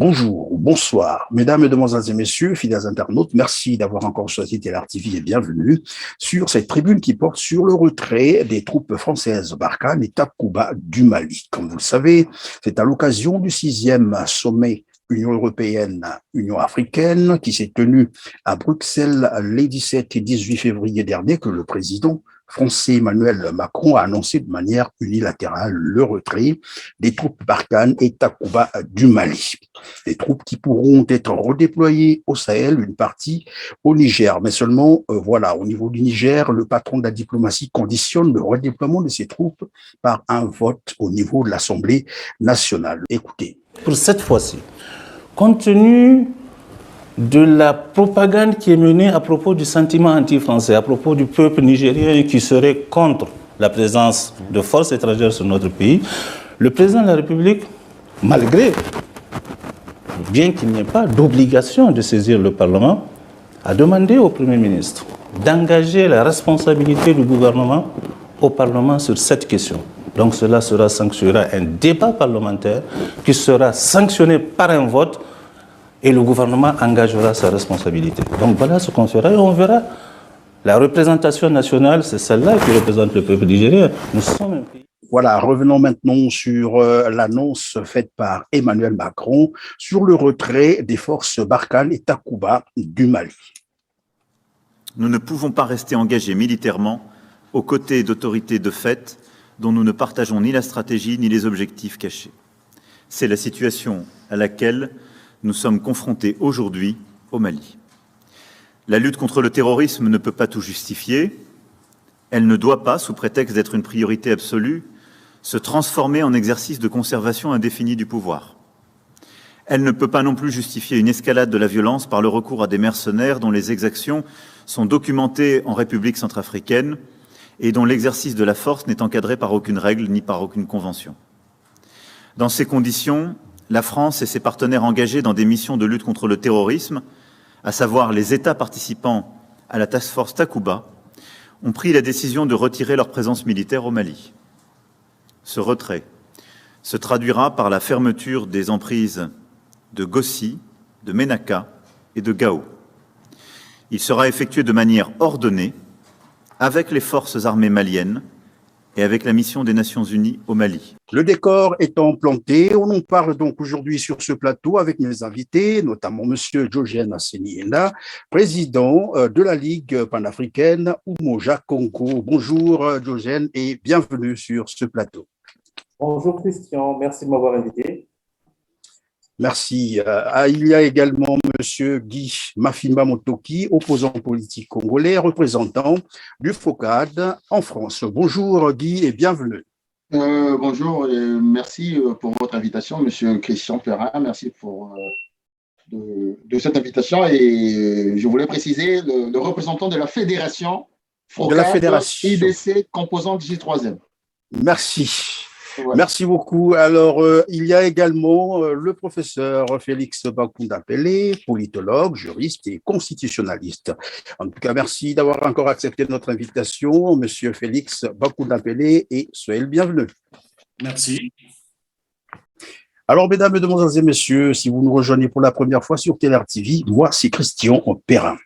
Bonjour ou bonsoir, mesdames, mesdemoiselles et messieurs, fidèles internautes, merci d'avoir encore choisi Télar TV et bienvenue sur cette tribune qui porte sur le retrait des troupes françaises Barkhane et Takuba du Mali. Comme vous le savez, c'est à l'occasion du 6e sommet Union européenne-Union africaine qui s'est tenu à Bruxelles les 17 et 18 février dernier que le président français Emmanuel Macron a annoncé de manière unilatérale le retrait des troupes Barkhane et Takuba du Mali. Des troupes qui pourront être redéployées au Sahel, une partie au Niger. Mais seulement, au niveau du Niger, le patron de la diplomatie conditionne le redéploiement de ces troupes par un vote au niveau de l'Assemblée nationale. Écoutez. Pour cette fois-ci, compte tenu de la propagande qui est menée à propos du sentiment anti-français, à propos du peuple nigérien qui serait contre la présence de forces étrangères sur notre pays, le président de la République, bien qu'il n'y ait pas d'obligation de saisir le Parlement, a demandé au Premier ministre d'engager la responsabilité du gouvernement au Parlement sur cette question. Donc cela sanctionnera un débat parlementaire qui sera sanctionné par un vote et le gouvernement engagera sa responsabilité. Donc voilà ce qu'on fera et on verra. La représentation nationale, c'est celle-là qui représente le peuple nigérien. Nous sommes un pays. Voilà, revenons maintenant sur l'annonce faite par Emmanuel Macron sur le retrait des forces Barkhane et Takuba du Mali. Nous ne pouvons pas rester engagés militairement aux côtés d'autorités de fait dont nous ne partageons ni la stratégie ni les objectifs cachés. C'est la situation à laquelle nous sommes confrontés aujourd'hui au Mali. La lutte contre le terrorisme ne peut pas tout justifier. Elle ne doit pas, sous prétexte d'être une priorité absolue, se transformer en exercice de conservation indéfinie du pouvoir. Elle ne peut pas non plus justifier une escalade de la violence par le recours à des mercenaires dont les exactions sont documentées en République centrafricaine et dont l'exercice de la force n'est encadré par aucune règle ni par aucune convention. Dans ces conditions, la France et ses partenaires engagés dans des missions de lutte contre le terrorisme, à savoir les États participants à la Task Force Takuba, ont pris la décision de retirer leur présence militaire au Mali. Ce retrait se traduira par la fermeture des emprises de Gossi, de Ménaka et de Gao. Il sera effectué de manière ordonnée avec les forces armées maliennes et avec la mission des Nations Unies au Mali. Le décor étant planté, on en parle donc aujourd'hui sur ce plateau avec mes invités, notamment M. Diogène Asseni-Enda, président de la Ligue panafricaine Umoja Congo. Bonjour Diogène et bienvenue sur ce plateau. Bonjour Christian, merci de m'avoir invité. Merci. Il y a également M. Guy Mafimba Motoki, opposant politique congolais, représentant du FOCAD en France. Bonjour Guy et bienvenue. Bonjour et merci pour votre invitation, M. Christian Perrin. Merci de cette invitation. Et je voulais préciser le représentant de la fédération FOCAD IDC composante J3M. Merci. Voilà. Merci beaucoup. Alors, il y a également le professeur Félix Bakunda-Pelé, politologue, juriste et constitutionnaliste. En tout cas, merci d'avoir encore accepté notre invitation, monsieur Félix Bakunda-Pelé, et soyez le bienvenu. Merci. Alors, mesdames, mesdemoiselles et messieurs, si vous nous rejoignez pour la première fois sur Télar TV, moi, c'est Christian Perrin.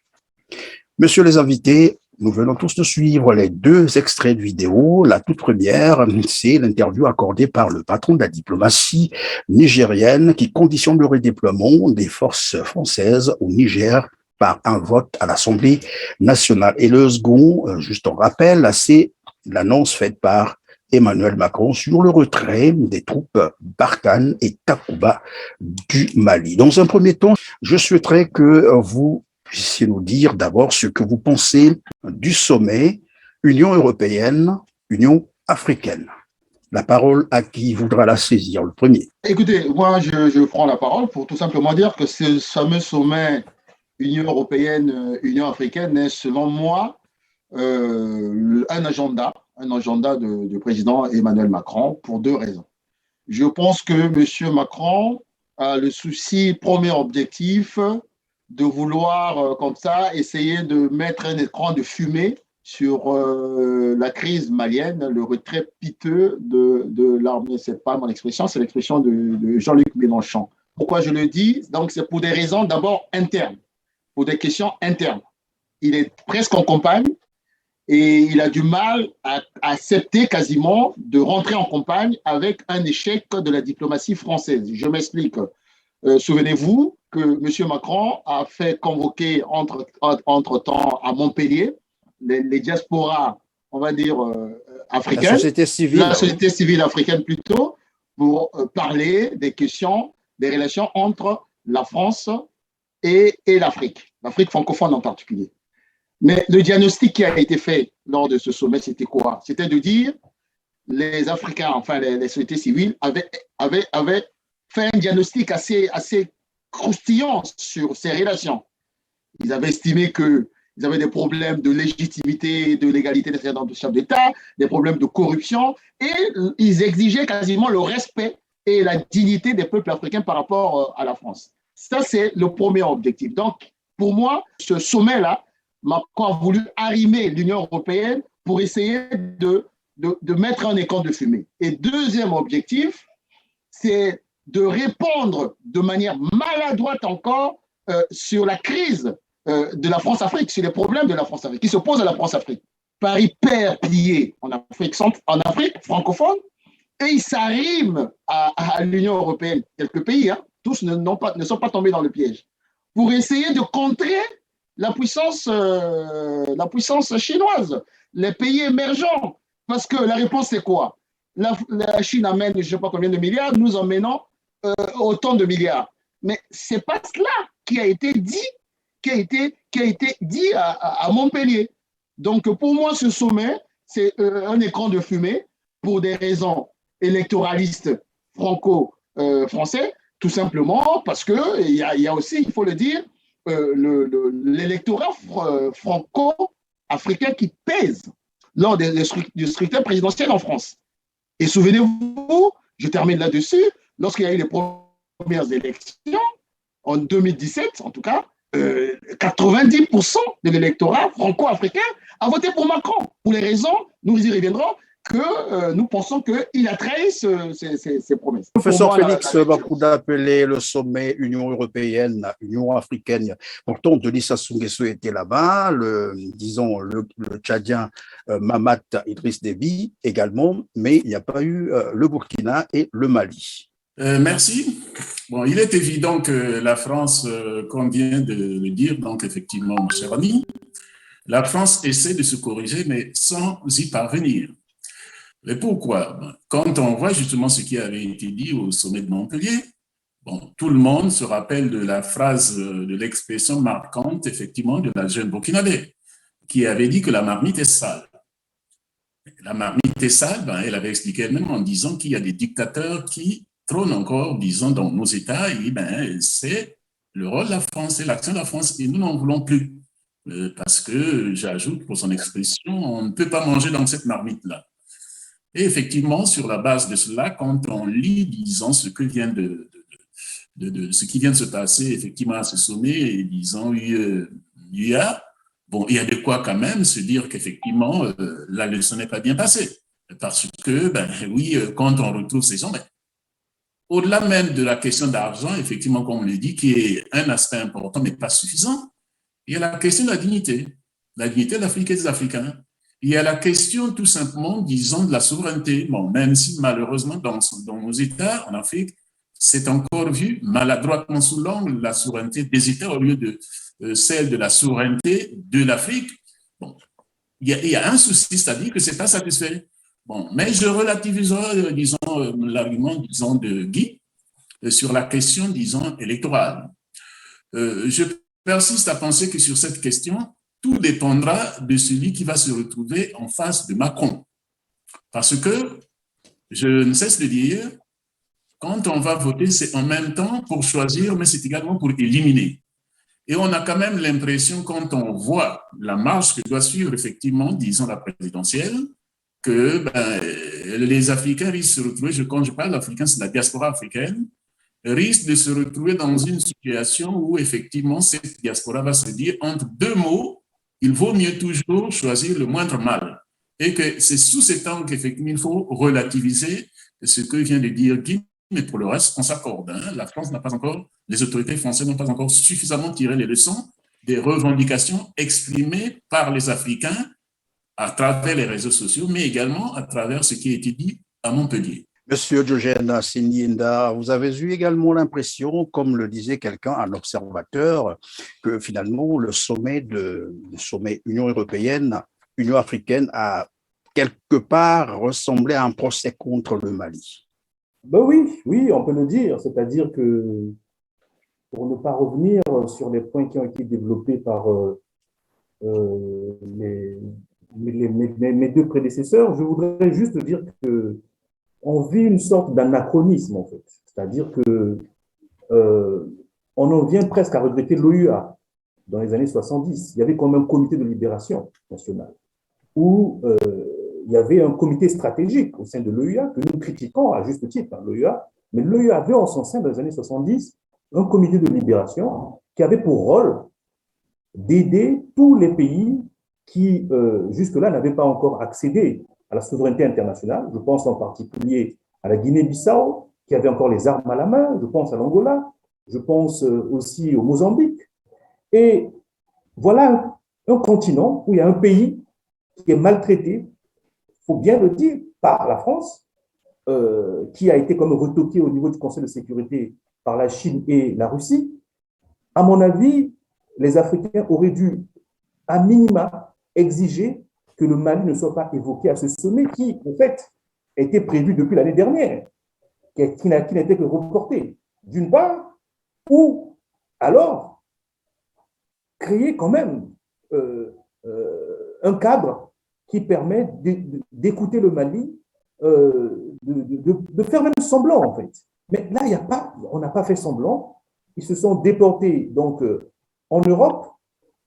Messieurs les invités, nous venons tous de suivre les 2 extraits de vidéo. La toute première, c'est l'interview accordée par le patron de la diplomatie nigérienne qui conditionne le redéploiement des forces françaises au Niger par un vote à l'Assemblée nationale. Et le second, juste en rappel, c'est l'annonce faite par Emmanuel Macron sur le retrait des troupes Barkhane et Takuba du Mali. Dans un premier temps, je souhaiterais que vous puissiez nous dire d'abord ce que vous pensez du sommet Union européenne, Union africaine. La parole à qui voudra la saisir, le premier. Écoutez, moi je prends la parole pour tout simplement dire que ce fameux sommet Union européenne, Union africaine est selon moi un agenda du président Emmanuel Macron pour 2 raisons. Je pense que M. Macron a le souci, premier objectif, de vouloir, comme ça, essayer de mettre un écran de fumée sur la crise malienne, le retrait piteux de l'armée. Ce n'est pas mon expression, c'est l'expression de Jean-Luc Mélenchon. Pourquoi je le dis? Donc, c'est pour des raisons d'abord internes, pour des questions internes. Il est presque en campagne et il a du mal à accepter quasiment de rentrer en campagne avec un échec de la diplomatie française. Je m'explique. Souvenez-vous que M. Macron a fait convoquer entre-temps à Montpellier les diasporas, on va dire, africaines, la société civile africaine plutôt, pour parler des questions, des relations entre la France et l'Afrique francophone en particulier. Mais le diagnostic qui a été fait lors de ce sommet, c'était quoi? C'était de dire les Africains, enfin les sociétés civiles, avaient fait un diagnostic assez croustillant sur ces relations. Ils avaient estimé qu'ils avaient des problèmes de légitimité et de légalité des chefs d'État, des problèmes de corruption, et ils exigeaient quasiment le respect et la dignité des peuples africains par rapport à la France. Ça, c'est le premier objectif. Donc, pour moi, ce sommet-là, Macron a voulu arrimer l'Union européenne pour essayer de mettre un écran de fumée. Et deuxième objectif, c'est de répondre de manière maladroite encore sur la crise de la France-Afrique, sur les problèmes de la France-Afrique, qui se posent à la France-Afrique. Paris perd plié en Afrique francophone, et il s'arrime à l'Union européenne. Quelques pays, hein, tous ne sont pas tombés dans le piège, pour essayer de contrer la puissance chinoise, les pays émergents. Parce que la réponse, c'est quoi? La Chine amène je ne sais pas combien de milliards, nous emmenons autant de milliards. Mais ce n'est pas cela qui a été dit à Montpellier. Donc, pour moi, ce sommet, c'est un écran de fumée pour des raisons électoralistes franco-français, tout simplement parce qu'il y a aussi, il faut le dire, l'électorat franco-africain qui pèse lors du scrutin présidentiel en France. Et souvenez-vous, je termine là-dessus, lorsqu'il y a eu les premières élections, en 2017 en tout cas, 90% de l'électorat franco-africain a voté pour Macron. Pour les raisons, nous y reviendrons, que nous pensons qu'il a trahi ses promesses. Professeur Félix Bakouda appelé le sommet Union européenne, Union africaine. Pourtant, Denis Sassou Nguesso était là-bas, le Tchadien Mahamat Idriss Déby également, mais il n'y a pas eu le Burkina et le Mali. Merci. Bon, il est évident que la France, comme vient de le dire, donc effectivement, mon cher ami, la France essaie de se corriger, mais sans y parvenir. Mais pourquoi? Quand on voit justement ce qui avait été dit au sommet de Montpellier, bon, tout le monde se rappelle de la phrase, de l'expression marquante, effectivement, de la jeune Burkinabé, qui avait dit que la marmite est sale. La marmite est sale, elle avait expliqué elle-même en disant qu'il y a des dictateurs qui trônent encore, disons, dans nos États, et c'est le rôle de la France, c'est l'action de la France, et nous n'en voulons plus. Parce que, j'ajoute pour son expression, on ne peut pas manger dans cette marmite-là. Et effectivement, sur la base de cela, quand on lit, disons, ce qui vient de se passer effectivement à ce sommet, et disons, il y a de quoi quand même se dire qu'effectivement, la leçon n'est pas bien passée. Parce que, quand on retrouve ces gens, au-delà même de la question d'argent, effectivement, comme on le dit, qui est un aspect important, mais pas suffisant, il y a la question de la dignité de l'Afrique et des Africains. Il y a la question, tout simplement, disons, de la souveraineté. Bon, même si, malheureusement, dans nos États, en Afrique, c'est encore vu maladroitement sous l'angle la souveraineté des États au lieu de celle de la souveraineté de l'Afrique. Bon, il y a un souci, c'est-à-dire que ce n'est pas satisfait. Bon, mais je relativiserai, disons, l'argument, disons, de Guy sur la question, disons, électorale. Je persiste à penser que sur cette question, tout dépendra de celui qui va se retrouver en face de Macron. Parce que, je ne cesse de dire, quand on va voter, c'est en même temps pour choisir, mais c'est également pour éliminer. Et on a quand même l'impression, quand on voit la marche que doit suivre effectivement, disons, la présidentielle, que les Africains risquent de se retrouver, quand je parle d'Africains, c'est la diaspora africaine, risque de se retrouver dans une situation où effectivement cette diaspora va se dire entre deux mots, il vaut mieux toujours choisir le moindre mal. Et que c'est sous cet angle qu'effectivement il faut relativiser ce que vient de dire Guy, mais pour le reste, on s'accorde. Hein. La France n'a pas encore, les autorités françaises n'ont pas encore suffisamment tiré les leçons des revendications exprimées par les Africains à travers les réseaux sociaux, mais également à travers ce qui a été dit à Montpellier. Monsieur Diogène Sinienda, vous avez eu également l'impression, comme le disait quelqu'un, un observateur, que finalement le sommet Union européenne, Union africaine a quelque part ressemblé à un procès contre le Mali. Ben oui, on peut le dire. C'est-à-dire que, pour ne pas revenir sur les points qui ont été développés par mes deux prédécesseurs, je voudrais juste dire que on vit une sorte d'anachronisme, en fait. C'est-à-dire que on en vient presque à regretter l'OUA dans les années 70. Il y avait quand même un comité de libération nationale où il y avait un comité stratégique au sein de l'OUA que nous critiquons à juste titre, hein, l'OUA, mais l'OUA avait en son sein dans les années 70 un comité de libération qui avait pour rôle d'aider tous les pays qui, jusque-là, n'avaient pas encore accédé à la souveraineté internationale. Je pense en particulier à la Guinée-Bissau, qui avait encore les armes à la main. Je pense à l'Angola. Je pense aussi au Mozambique. Et voilà un continent où il y a un pays qui est maltraité, il faut bien le dire, par la France, qui a été comme retoqué au niveau du Conseil de sécurité par la Chine et la Russie. À mon avis, les Africains auraient dû, à minima, exiger que le Mali ne soit pas évoqué à ce sommet qui, en fait, était prévu depuis l'année dernière, qui n'a été que reporté, d'une part, ou alors créer quand même un cadre qui permet d'écouter le Mali, de faire même semblant, en fait. Mais là, on n'a pas fait semblant. Ils se sont déportés donc, en Europe,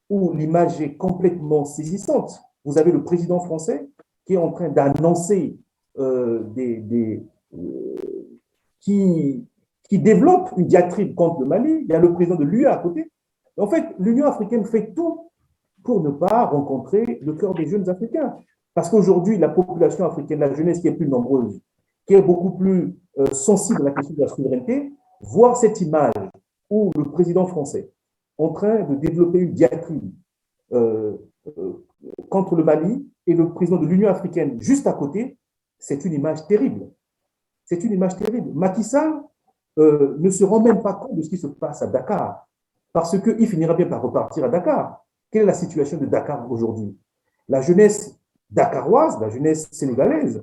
où l'image est complètement saisissante. Vous avez le président français qui est en train d'annoncer qui développe une diatribe contre le Mali. Il y a le président de l'UE à côté. En fait, l'Union africaine fait tout pour ne pas rencontrer le cœur des jeunes Africains. Parce qu'aujourd'hui, la population africaine, la jeunesse qui est plus nombreuse, qui est beaucoup plus sensible à la question de la souveraineté, voir cette image où le président français en train de développer une diatribe contre le Mali et le président de l'Union africaine juste à côté, c'est une image terrible. C'est une image terrible. Macky Sall ne se rend même pas compte de ce qui se passe à Dakar, parce qu'il finira bien par repartir à Dakar. Quelle est la situation de Dakar aujourd'hui? La jeunesse dakaroise, la jeunesse sénégalaise,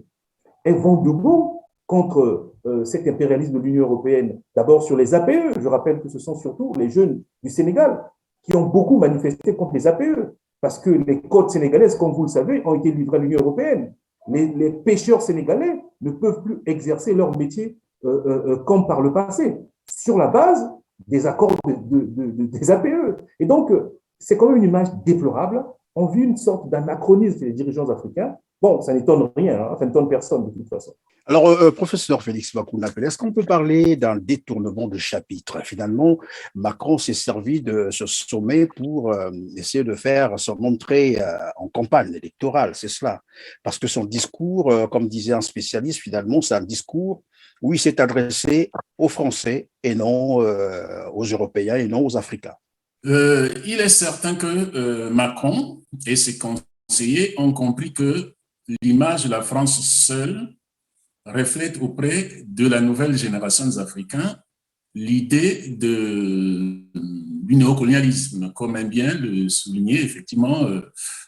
elle vend debout contre cet impérialisme de l'Union européenne, d'abord sur les APE. Je rappelle que ce sont surtout les jeunes du Sénégal qui ont beaucoup manifesté contre les APE, parce que les côtes sénégalaises, comme vous le savez, ont été livrées à l'Union européenne. Les pêcheurs sénégalais ne peuvent plus exercer leur métier comme par le passé, sur la base des accords des APE. Et donc, c'est quand même une image déplorable. On vit une sorte d'anachronisme des dirigeants africains. Bon, ça n'étonne rien, hein, ça n'étonne personne de toute façon. Alors, professeur Félix Makounapel, est-ce qu'on peut parler d'un détournement de chapitre? Finalement, Macron s'est servi de ce sommet pour essayer de se montrer en campagne électorale, c'est cela. Parce que son discours, comme disait un spécialiste, finalement, c'est un discours où il s'est adressé aux Français et non aux Européens et non aux Africains. Il est certain que Macron et ses conseillers ont compris que l'image de la France seule reflète auprès de la nouvelle génération des Africains l'idée du néocolonialisme, comme aime bien le souligner effectivement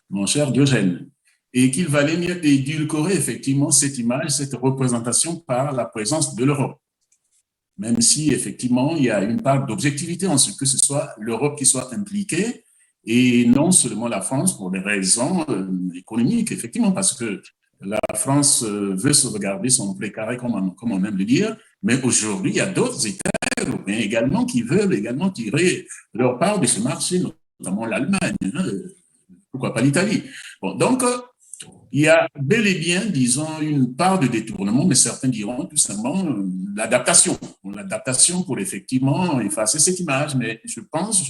mon cher Diogène, et qu'il valait mieux édulcorer effectivement cette image, cette représentation par la présence de l'Europe. Même si effectivement il y a une part d'objectivité en ce que ce soit l'Europe qui soit impliquée et non seulement la France pour des raisons économiques, effectivement, parce que la France veut sauvegarder son précaré, comme on aime le dire, mais aujourd'hui, il y a d'autres États européens également qui veulent également tirer leur part de ce marché, notamment l'Allemagne, hein, pourquoi pas l'Italie. Bon, donc, il y a bel et bien, disons, une part de détournement, mais certains diront tout simplement l'adaptation pour effectivement effacer cette image, mais je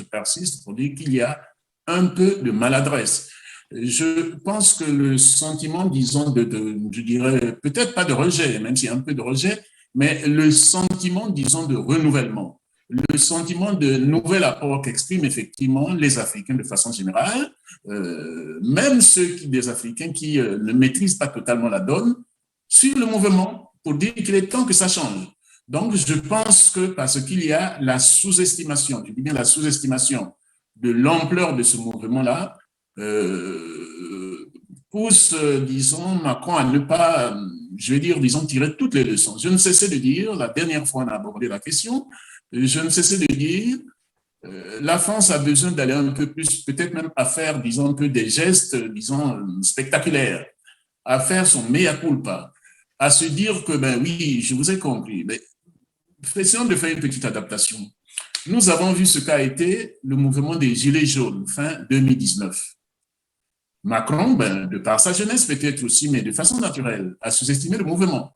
persiste pour dire qu'il y a un peu de maladresse. Je pense que le sentiment, disons, je dirais, peut-être pas de rejet, même s'il y a un peu de rejet, mais le sentiment, disons, de renouvellement, le sentiment de nouvel apport qu'expriment effectivement les Africains de façon générale, même des Africains qui ne maîtrisent pas totalement la donne, sur le mouvement pour dire qu'il est temps que ça change. Donc, je pense que parce qu'il y a la sous-estimation, je dis bien la sous-estimation de l'ampleur de ce mouvement-là, pousse, disons, Macron à ne pas, je vais dire, disons, tirer toutes les leçons. Je ne cessais de dire, la dernière fois on a abordé la question, je ne cessais de dire, la France a besoin d'aller un peu plus, peut-être même à faire, disons, un peu des gestes, disons, spectaculaires, à faire son mea culpa, à se dire que, ben oui, je vous ai compris, mais essayons de faire une petite adaptation. Nous avons vu ce qu'a été le mouvement des Gilets jaunes, fin 2019. Macron, ben, de par sa jeunesse peut-être aussi, mais de façon naturelle, a sous-estimé le mouvement.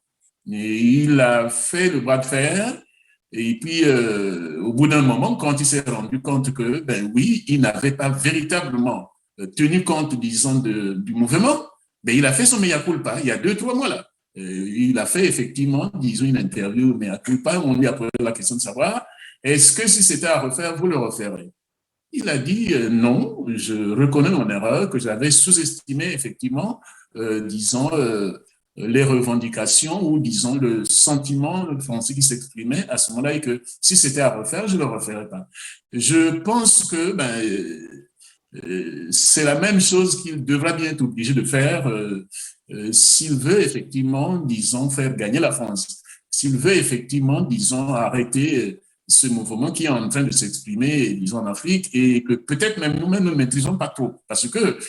Et il a fait le bras de fer, et puis au bout d'un moment, quand il s'est rendu compte que, ben oui, il n'avait pas véritablement tenu compte, disons, du mouvement, ben il a fait son mea culpa il y a 2-3 mois là. Il a fait effectivement, disons, une interview mea culpa, on lui a posé la question de savoir, est-ce que si c'était à refaire, vous le referez? Il a dit non, je reconnais mon erreur, que j'avais sous-estimé effectivement, disons, les revendications ou, disons, le sentiment français qui s'exprimait à ce moment-là et que si c'était à refaire, je ne le referais pas. Je pense que c'est la même chose qu'il devra bien être obligé de faire s'il veut effectivement, disons, faire gagner la France. S'il veut effectivement, disons, arrêter ce mouvement qui est en train de s'exprimer, disons, en Afrique, et que peut-être même nous-mêmes ne maîtrisons pas trop. Parce que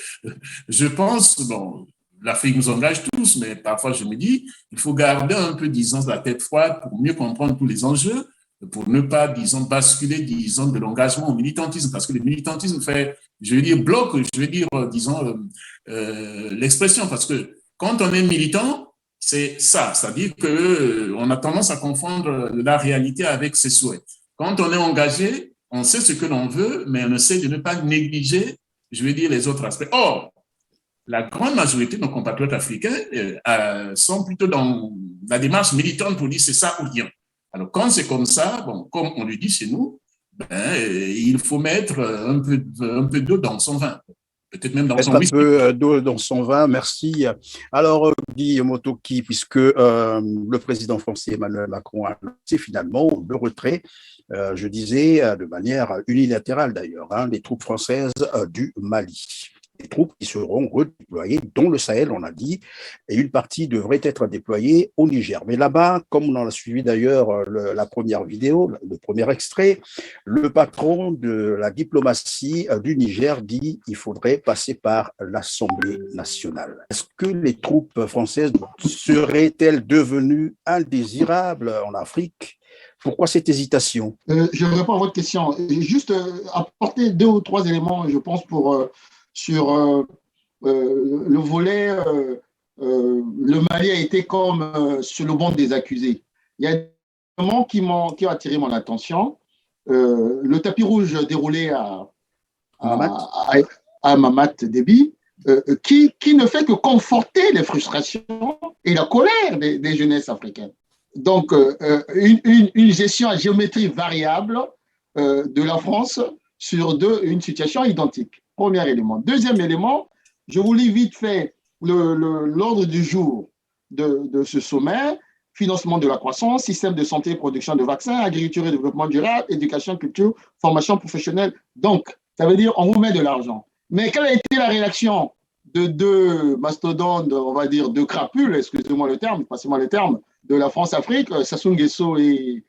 je pense, bon, l'Afrique nous engage tous, mais parfois je me dis, il faut garder un peu, disons, la tête froide pour mieux comprendre tous les enjeux, pour ne pas, disons, basculer, disons, de l'engagement au militantisme, parce que le militantisme fait, je veux dire, bloque, je veux dire, disons, l'expression, parce que quand on est militant, c'est ça, c'est-à-dire qu'on a tendance à confondre la réalité avec ses souhaits. Quand on est engagé, on sait ce que l'on veut, mais on essaie de ne pas négliger, je veux dire, les autres aspects. Or, la grande majorité de nos compatriotes africains sont plutôt dans la démarche militante pour dire c'est ça ou rien. Alors, quand c'est comme ça, bon, comme on le dit chez nous, il faut mettre un peu d'eau dans son vin. Peut-être même dans son whisky. Un peu d'eau dans son vin, merci. Alors, Guy Motoki, puisque le président français Emmanuel Macron a annoncé finalement le retrait, je disais, de manière unilatérale d'ailleurs, les troupes françaises du Mali. Des troupes qui seront redéployées dans le Sahel, on a dit, et une partie devrait être déployée au Niger. Mais là-bas, comme on en a suivi d'ailleurs la première vidéo, le premier extrait, le patron de la diplomatie du Niger dit qu'il faudrait passer par l'Assemblée nationale. Est-ce que les troupes françaises seraient-elles devenues indésirables en Afrique ? Pourquoi cette hésitation ? Je réponds à votre question. Juste apporter 2 ou 3 éléments, je pense, sur le volet, le Mali a été comme sur le banc des accusés. Il y a des éléments qui ont attiré mon attention. Le tapis rouge déroulé à Mamat Déby, qui ne fait que conforter les frustrations et la colère des jeunesses africaines. Donc, une gestion à géométrie variable de la France sur une situation identique. Premier élément. Deuxième élément, je vous lis vite fait l'ordre du jour de ce sommet: financement de la croissance, système de santé, production de vaccins, agriculture et développement durable, éducation, culture, formation professionnelle. Donc, ça veut dire on vous met de l'argent. Mais quelle a été la réaction de 2 mastodontes, on va dire 2 crapules, excusez-moi le terme, passez-moi le terme, de la France-Afrique, Sassou Nguesso et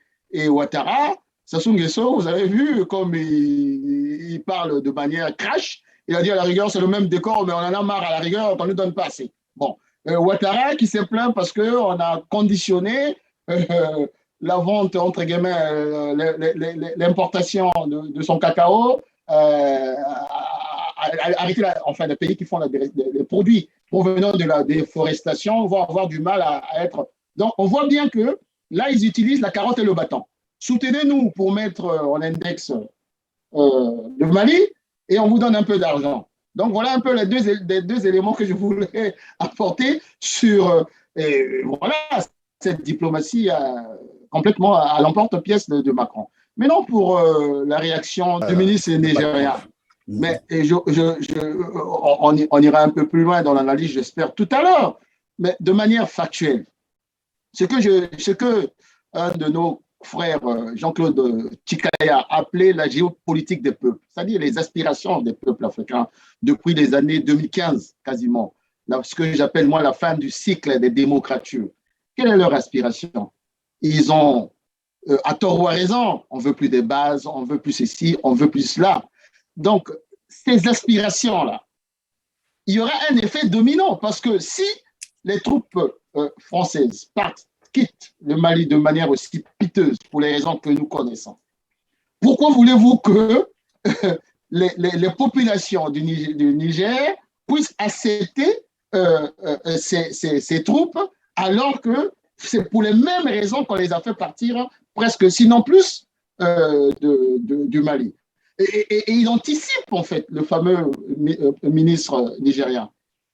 Ouattara? Sassou Nguesso, vous avez vu comme il parle de manière crash. Il a dit à la rigueur, c'est le même décor, mais on en a marre, à la rigueur, on ne nous donne pas assez. Bon, Ouattara qui s'est plaint parce qu'on a conditionné la vente, entre guillemets, l'importation de son cacao, arrêter enfin, les pays qui font les produits provenant de la déforestation vont avoir du mal à être. Donc, on voit bien que là, ils utilisent la carotte et le bâton. Soutenez-nous pour mettre en index le Mali et on vous donne un peu d'argent. Donc, voilà un peu les deux éléments que je voulais apporter sur… voilà, cette diplomatie complètement à l'emporte-pièce de Macron. Maintenant, pour la réaction du ministre nigérien, mais on ira un peu plus loin dans l'analyse, j'espère, tout à l'heure, mais de manière factuelle. Ce que un de nos frères, Jean-Claude Chikaya, appelait la géopolitique des peuples, c'est-à-dire les aspirations des peuples africains depuis les années 2015 quasiment, ce que j'appelle moi la fin du cycle des démocratures. Quelle est leur aspiration? Ils ont, à tort ou à raison, on veut plus des bases, on veut plus ceci, on veut plus cela. Donc, ces aspirations-là, il y aura un effet dominant parce que si les troupes françaises quittent le Mali de manière aussi piteuse pour les raisons que nous connaissons, pourquoi voulez-vous que les populations du Niger puissent accepter ces troupes alors que c'est pour les mêmes raisons qu'on les a fait partir presque, sinon plus, du Mali. Et ils anticipent en fait le fameux ministre nigérien.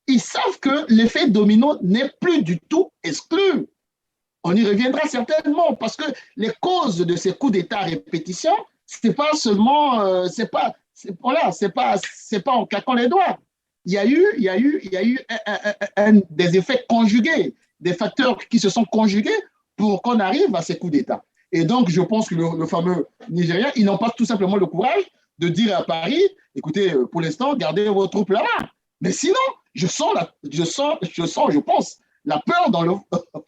Ils savent que l'effet domino n'est plus du tout exclu. On y reviendra certainement parce que les causes de ces coups d'État à répétition, c'est pas seulement, c'est pas en claquant les doigts. Il y a eu des effets conjugués, des facteurs qui se sont conjugués pour qu'on arrive à ces coups d'État. Et donc, je pense que le fameux Nigérien, ils n'ont pas tout simplement le courage de dire à Paris, écoutez, pour l'instant, gardez vos troupes là-bas. Mais sinon, je pense, la peur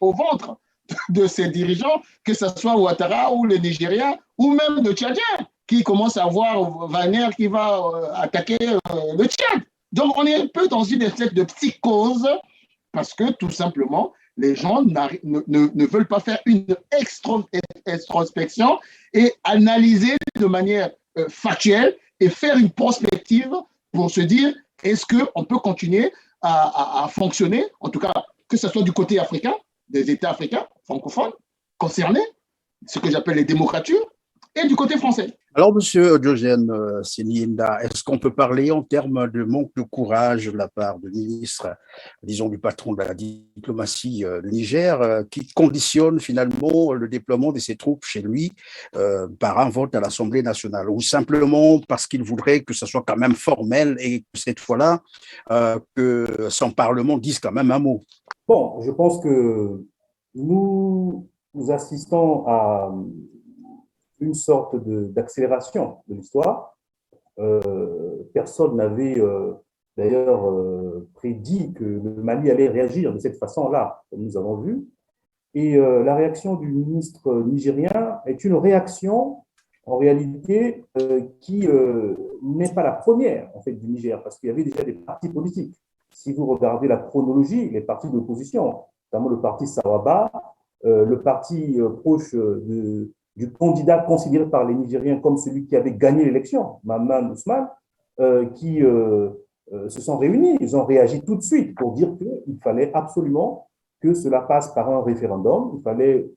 au ventre de ces dirigeants, que ce soit Ouattara ou les Nigériens, ou même le Tchadien, qui commence à voir Wagner qui va attaquer le Tchad. Donc, on est un peu dans une espèce de psychose parce que, tout simplement, les gens ne veulent pas faire une extrospection et analyser de manière factuelle et faire une prospective pour se dire est-ce qu'on peut continuer à fonctionner, en tout cas que ce soit du côté africain, des États africains francophones concernés, ce que j'appelle les démocratures, et du côté français. Alors, Monsieur Diogène Siniinda, est-ce qu'on peut parler en termes de manque de courage de la part du ministre, disons du patron de la diplomatie du Niger, qui conditionne finalement le déploiement de ses troupes chez lui par un vote à l'Assemblée nationale, ou simplement parce qu'il voudrait que ce soit quand même formel et que cette fois-là, que son Parlement dise quand même un mot? Bon, je pense que nous assistons à une sorte d'accélération de l'histoire. Personne n'avait d'ailleurs prédit que le Mali allait réagir de cette façon-là, comme nous avons vu. Et la réaction du ministre nigérien est une réaction, en réalité, qui n'est pas la première, en fait, du Niger, parce qu'il y avait déjà des partis politiques. Si vous regardez la chronologie, les partis d'opposition, notamment le parti Sawaba, le parti proche du candidat considéré par les Nigériens comme celui qui avait gagné l'élection, Maman Ousmane, qui se sont réunis. Ils ont réagi tout de suite pour dire qu'il fallait absolument que cela passe par un référendum. Il fallait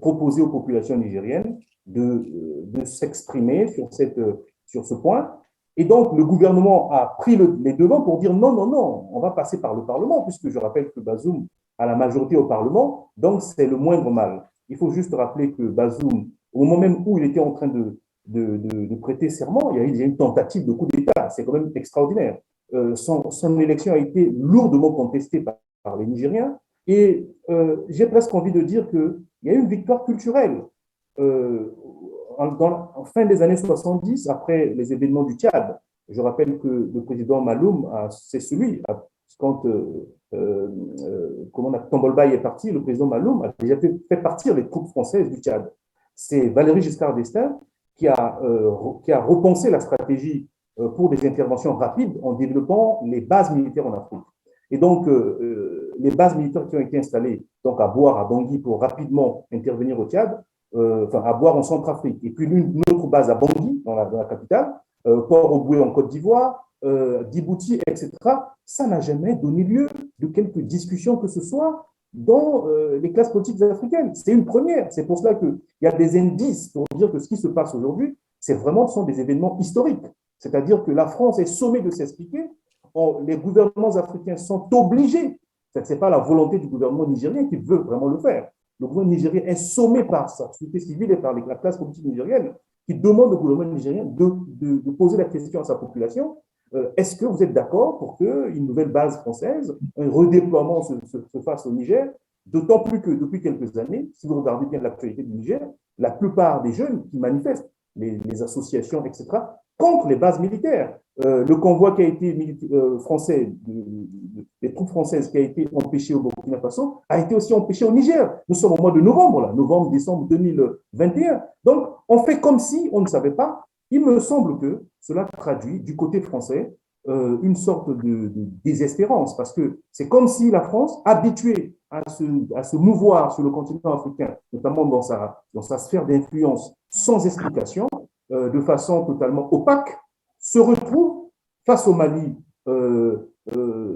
proposer aux populations nigériennes de s'exprimer sur ce point. Et donc, le gouvernement a pris les devants pour dire non, on va passer par le Parlement, puisque je rappelle que Bazoum a la majorité au Parlement, donc c'est le moindre mal. Il faut juste rappeler que Bazoum, au moment même où il était en train de prêter serment, il y a eu déjà une tentative de coup d'État. C'est quand même extraordinaire. Son élection a été lourdement contestée par les Nigériens. Et j'ai presque envie de dire qu'il y a eu une victoire culturelle. En fin des années 70, après les événements du Tchad, je rappelle que le président Maloum, c'est celui, quand Tombolbaï est parti, le président Maloum a déjà fait partir les troupes françaises du Tchad. C'est Valéry Giscard d'Estaing qui a repensé la stratégie pour des interventions rapides en développant les bases militaires en Afrique. Et donc, les bases militaires qui ont été installées donc à Boar, à Bangui, pour rapidement intervenir au Tchad, à Boar en Centrafrique, et puis une autre base à Bangui, dans la capitale, Port-au-Boué en Côte d'Ivoire, Djibouti, etc. Ça n'a jamais donné lieu de quelque discussion que ce soit dans les classes politiques africaines. C'est une première. C'est pour cela qu'il y a des indices pour dire que ce qui se passe aujourd'hui, ce sont des événements historiques. C'est-à-dire que la France est sommée de s'expliquer. Les gouvernements africains sont obligés. Ce n'est pas la volonté du gouvernement nigérien qui veut vraiment le faire. le gouvernement nigérien est sommé par sa société civile et par la classe politique nigérienne qui demande au gouvernement nigérien de poser la question à sa population. Est-ce que vous êtes d'accord pour qu'une nouvelle base française, un redéploiement se fasse au Niger? D'autant plus que depuis quelques années, si vous regardez bien l'actualité du Niger, la plupart des jeunes qui manifestent, les associations, etc., contre les bases militaires. Le convoi qui a été français, les troupes françaises qui a été empêché au Burkina Faso, a été aussi empêché au Niger. Nous sommes au mois de novembre, là, novembre-décembre 2021. Donc, on fait comme si on ne savait pas. Il me semble que cela traduit du côté français une sorte de désespérance, parce que c'est comme si la France, habituée à se mouvoir sur le continent africain, notamment dans sa sphère d'influence, sans explication, de façon totalement opaque, se retrouve face au Mali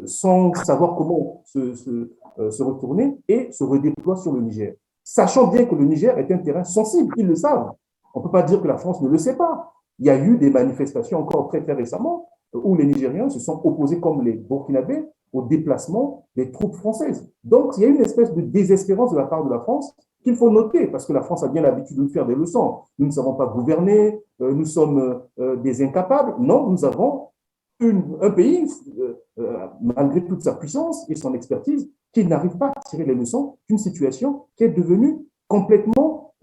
sans savoir comment se retourner et se redéploie sur le Niger. Sachant bien que le Niger est un terrain sensible, ils le savent. On ne peut pas dire que la France ne le sait pas. Il y a eu des manifestations encore très, très récemment où les Nigériens se sont opposés comme les Burkinabés au déplacement des troupes françaises. Donc, il y a une espèce de désespérance de la part de la France qu'il faut noter, parce que la France a bien l'habitude de nous faire des leçons. Nous ne savons pas gouverner, nous sommes des incapables. Non, nous avons un pays, malgré toute sa puissance et son expertise, qui n'arrive pas à tirer les leçons d'une situation qui est devenue complètement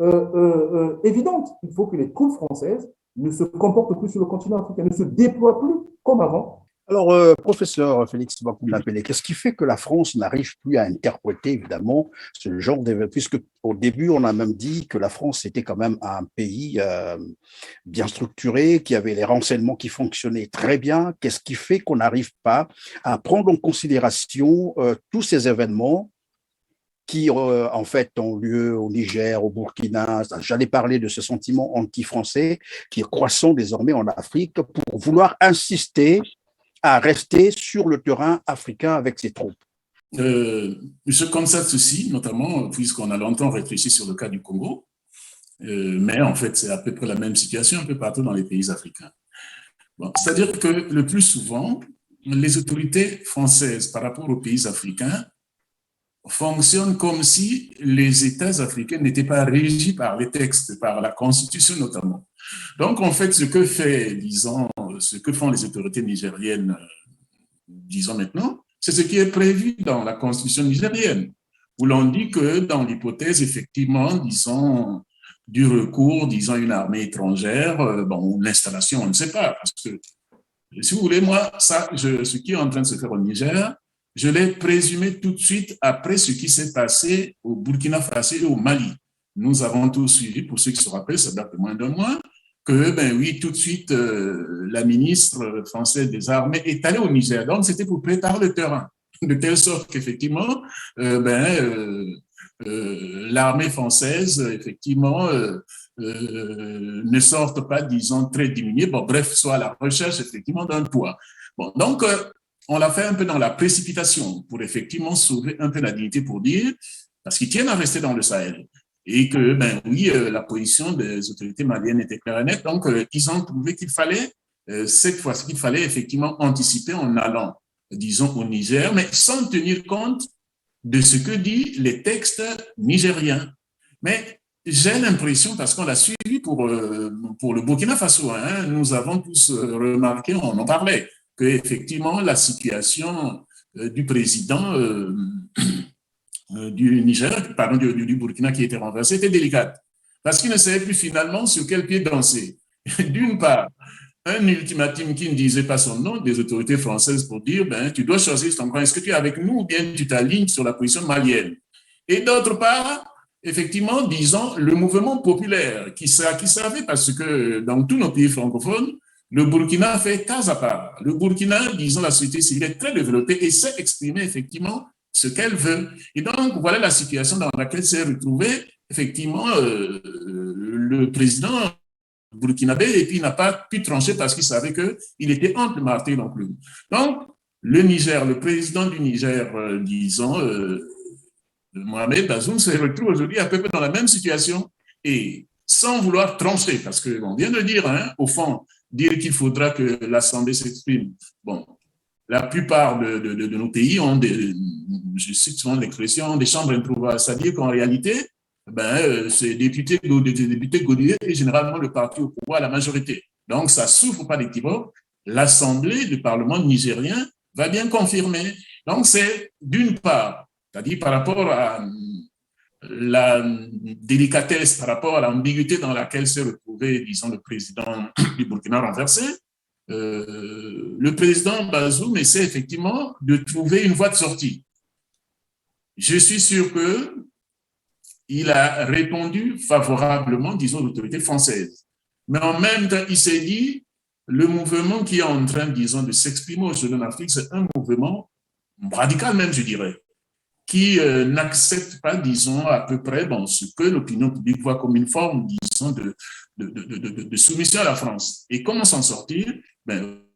évidente. Il faut que les troupes françaises ne se comportent plus sur le continent africain, ne se déploient plus comme avant. Alors, professeur Félix Bakounapele, qu'est-ce qui fait que la France n'arrive plus à interpréter, évidemment, ce genre d'événement, puisque au début, on a même dit que la France était quand même un pays bien structuré, qui avait les renseignements qui fonctionnaient très bien. Qu'est-ce qui fait qu'on n'arrive pas à prendre en considération tous ces événements qui, en fait, ont lieu au Niger, au Burkina? J'allais parler de ce sentiment anti-français qui est croissant désormais en Afrique pour vouloir insister à rester sur le terrain africain avec ses troupes. Je constate ceci, notamment puisqu'on a longtemps réfléchi sur le cas du Congo, mais en fait, c'est à peu près la même situation un peu partout dans les pays africains. Bon, c'est-à-dire que le plus souvent, les autorités françaises par rapport aux pays africains fonctionnent comme si les États africains n'étaient pas régis par les textes, par la Constitution notamment. Donc, en fait, ce que font les autorités nigériennes, disons maintenant, c'est ce qui est prévu dans la Constitution nigérienne, où l'on dit que dans l'hypothèse, effectivement, disons, du recours, disons, une armée étrangère, l'installation, on ne sait pas, parce que, si vous voulez, moi, ce qui est en train de se faire au Niger, je l'ai présumé tout de suite après ce qui s'est passé au Burkina Faso et au Mali. Nous avons tous suivi, pour ceux qui se rappellent, ça date de moins d'un mois, que, tout de suite, la ministre française des Armées est allée au Niger. Donc, c'était pour préparer le terrain, de telle sorte qu'effectivement, l'armée française, effectivement, ne sorte pas, disons, très diminuée. Bon, bref, soit à la recherche, effectivement, d'un toit. Bon, donc, on l'a fait un peu dans la précipitation pour, effectivement, sauver un peu la dignité pour dire, parce qu'ils tiennent à rester dans le Sahel. Et que, la position des autorités maliennes était claire et nette. Donc, ils ont trouvé qu'il fallait, cette fois-ci, qu'il fallait effectivement anticiper en allant, disons, au Niger, mais sans tenir compte de ce que disent les textes nigériens. Mais j'ai l'impression, parce qu'on l'a suivi pour le Burkina Faso, nous avons tous remarqué, on en parlait, que effectivement la situation du président du Niger, pardon, du Burkina qui était renversé, était délicate. Parce qu'il ne savait plus finalement sur quel pied danser. D'une part, un ultimatum qui ne disait pas son nom des autorités françaises pour dire, tu dois choisir ton camp, est-ce que tu es avec nous ou bien tu t'alignes sur la position malienne? Et d'autre part, effectivement, disons, le mouvement populaire qui savait, parce que dans tous nos pays francophones, le Burkina fait cas à part. Le Burkina, disons, la société civile est très développée et sait exprimer effectivement ce qu'elle veut. Et donc, voilà la situation dans laquelle s'est retrouvé effectivement le président burkinabé, et puis il n'a pas pu trancher parce qu'il savait qu'il était entre martyrs non plus. Donc, le Niger, le président du Niger, disons, Mohamed Bazoum, se retrouve aujourd'hui à peu près dans la même situation et sans vouloir trancher, parce qu'on vient de dire, au fond, dire qu'il faudra que l'Assemblée s'exprime. Bon, la plupart de nos pays ont je cite souvent l'expression, des chambres introuvables. C'est-à-dire qu'en réalité, ces députés gauliers et généralement le parti au pouvoir à la majorité. Donc, ça souffre pas d'équivoque. L'Assemblée, le Parlement nigérien va bien confirmer. Donc, c'est d'une part, c'est-à-dire par rapport à la délicatesse, par rapport à l'ambiguïté dans laquelle s'est retrouvé, disons, le président du Burkina renversé, le président Bazoum essaie effectivement de trouver une voie de sortie. Je suis sûr qu'il a répondu favorablement, disons, aux autorités françaises. Mais en même temps, il s'est dit, le mouvement qui est en train, disons, de s'exprimer aujourd'hui en Afrique, c'est un mouvement radical même, je dirais, qui n'accepte pas, disons, à peu près ce que l'opinion publique voit comme une forme, disons, de soumission à la France. Et comment s'en sortir?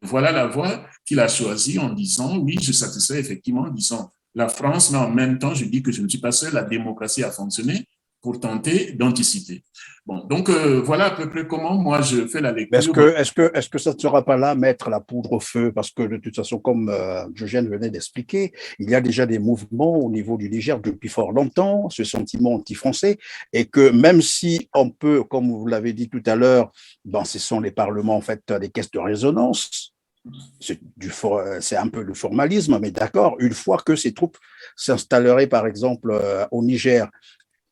Voilà la voie qu'il a choisie en disant, oui, je satisfais effectivement, disons, la France, mais en même temps, je dis que je ne suis pas seul, la démocratie a fonctionné pour tenter d'anticiper. Bon, donc voilà à peu près comment moi je fais la lecture. Est-ce que ça ne sera pas là mettre la poudre au feu? Parce que de toute façon, comme Diogène venait d'expliquer, il y a déjà des mouvements au niveau du Niger depuis fort longtemps, ce sentiment anti-français, et que même si on peut, comme vous l'avez dit tout à l'heure, ce sont les parlements, en fait, des caisses de résonance, c'est un peu le formalisme, mais d'accord, une fois que ces troupes s'installeraient, par exemple, au Niger,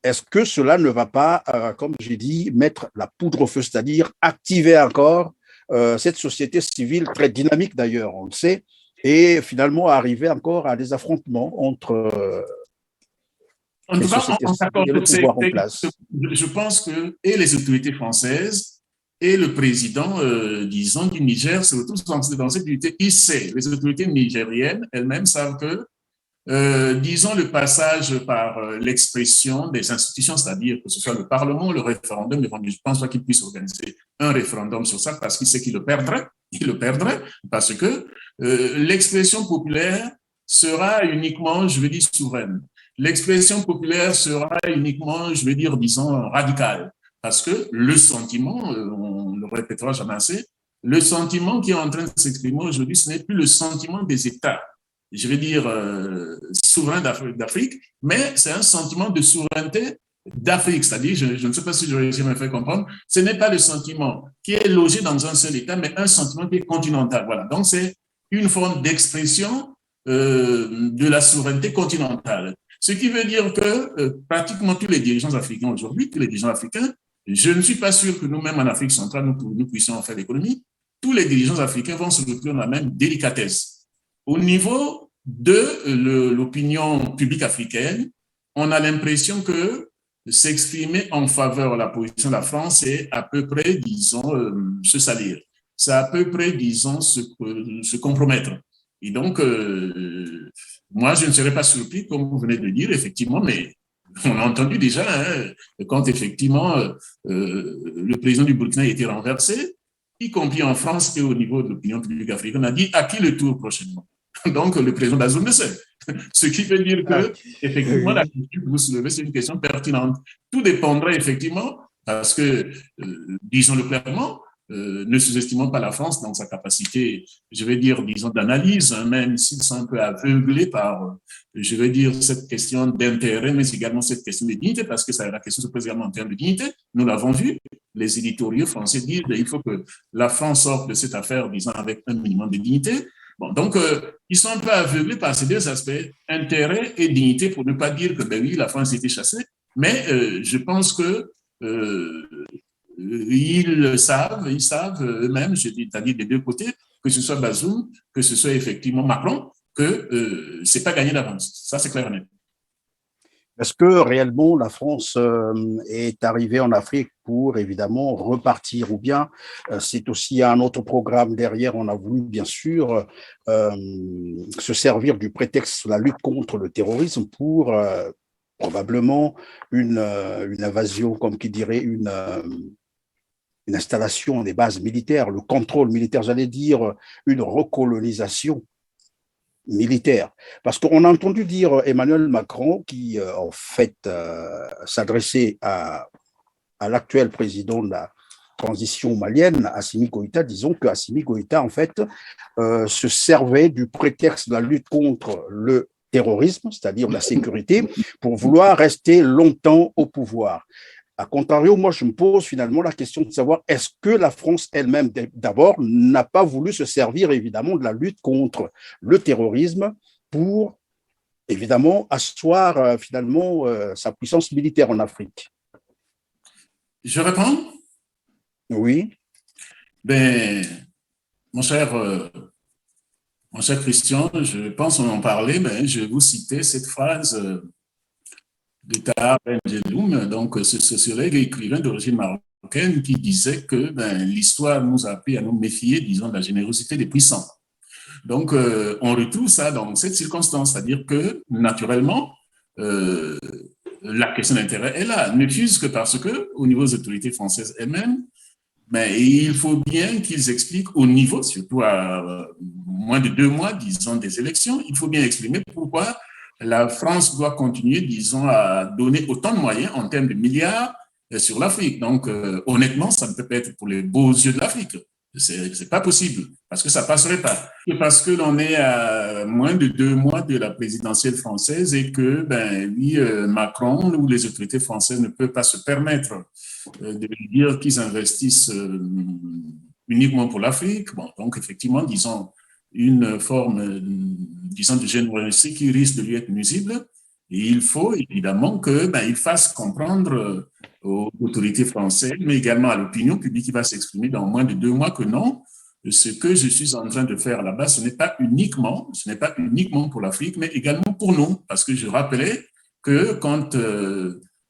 est-ce que cela ne va pas, comme j'ai dit, mettre la poudre au feu, c'est-à-dire activer encore cette société civile très dynamique d'ailleurs, on le sait, et finalement arriver encore à des affrontements entre les sociétés civiles et le pouvoir en place? Je pense que et les autorités françaises et le président, disons, du Niger se retrouvent dans cette unité. Les autorités nigériennes elles-mêmes savent que disons le passage par l'expression des institutions, c'est-à-dire que ce soit le Parlement, le référendum, je ne pense pas qu'il puisse organiser un référendum sur ça parce qu'il sait qu'il le perdrait, parce que l'expression populaire sera uniquement, je veux dire, souveraine. L'expression populaire sera uniquement, je veux dire, disons, radicale, parce que le sentiment, on le répétera jamais assez, le sentiment qui est en train de s'exprimer aujourd'hui, ce n'est plus le sentiment des États, je vais dire, souverain d'Afrique, mais c'est un sentiment de souveraineté d'Afrique, c'est-à-dire, je ne sais pas si je réussis à me faire comprendre, ce n'est pas le sentiment qui est logé dans un seul État, mais un sentiment qui est continental. Voilà, donc c'est une forme d'expression de la souveraineté continentale. Ce qui veut dire que pratiquement tous les dirigeants africains aujourd'hui, tous les dirigeants africains, je ne suis pas sûr que nous-mêmes en Afrique centrale, nous puissions en faire l'économie, tous les dirigeants africains vont se retrouver dans la même délicatesse. Au niveau de l'opinion publique africaine, on a l'impression que s'exprimer en faveur de la position de la France, c'est à peu près, disons, se salir. C'est à peu près, disons, se compromettre. Et donc, moi, je ne serais pas surpris, comme vous venez de dire, effectivement, mais on a entendu déjà, quand effectivement le président du Burkina a été renversé, y compris en France et au niveau de l'opinion publique africaine, on a dit à qui le tour prochainement. Donc, le président Bazoum le sait. Ce qui veut dire que, effectivement, la question que vous soulevez, c'est une question pertinente. Tout dépendrait, effectivement, parce que, disons-le clairement, ne sous-estimons pas la France dans sa capacité, je vais dire, disons, d'analyse, même s'ils sont un peu aveuglés par, je vais dire, cette question d'intérêt, mais également cette question de dignité, parce que la question se pose également en termes de dignité. Nous l'avons vu, les éditoriaux français disent qu'il faut que la France sorte de cette affaire, disons, avec un minimum de dignité. Bon, donc, ils sont un peu aveuglés par ces deux aspects, intérêt et dignité, pour ne pas dire que, oui, la France a été chassée, mais je pense que ils savent eux-mêmes, c'est-à-dire des deux côtés, que ce soit Bazoum, que ce soit effectivement Macron, que c'est pas gagné d'avance. Ça, c'est clair et net. Est-ce que réellement la France est arrivée en Afrique pour évidemment repartir, ou bien c'est aussi un autre programme derrière? On a voulu bien sûr se servir du prétexte de la lutte contre le terrorisme pour probablement une invasion, comme qui dirait une installation des bases militaires, le contrôle militaire, j'allais dire une recolonisation militaire. Parce qu'on a entendu dire Emmanuel Macron qui, en fait, s'adressait à l'actuel président transition malienne, Assimi Goïta, disons que Assimi Goïta, en fait, se servait du prétexte de la lutte contre le terrorisme, c'est-à-dire la sécurité, pour vouloir rester longtemps au pouvoir. A contrario, moi, je me pose finalement la question de savoir est-ce que la France elle-même, d'abord, n'a pas voulu se servir évidemment de la lutte contre le terrorisme pour évidemment asseoir finalement sa puissance militaire en Afrique. Je réponds? Oui. Ben, mon cher Christian, je pense qu'on en parlait, ben, je vais vous citer cette phrase de Tahar Ben Jelloun, donc ce sociologue et écrivain d'origine marocaine qui disait que ben, l'histoire nous a appris à nous méfier, disons, de la générosité des puissants. Donc, on retrouve ça dans cette circonstance, c'est-à-dire que, naturellement, la question d'intérêt est là, ne fût-ce que parce que, au niveau des autorités françaises elles-mêmes, mais il faut bien qu'ils expliquent au niveau, surtout à moins de 2 mois, disons, des élections, il faut bien exprimer pourquoi la France doit continuer, disons, à donner autant de moyens en termes de milliards sur l'Afrique. Donc, honnêtement, ça ne peut pas être pour les beaux yeux de l'Afrique. C'est pas possible, parce que ça passerait pas. Et parce que l'on est à moins de 2 mois de la présidentielle française et que, ben, oui, Macron ou les autorités françaises ne peuvent pas se permettre de dire qu'ils investissent uniquement pour l'Afrique. Bon, donc, effectivement, disons, une forme, disons, de générosité qui risque de lui être nuisible. Et il faut évidemment que, ben, il fasse comprendre aux autorités françaises, mais également à l'opinion publique qui va s'exprimer dans moins de 2 mois que non, ce que je suis en train de faire là-bas, ce n'est pas uniquement pour l'Afrique, mais également pour nous. Parce que je rappelais que quand,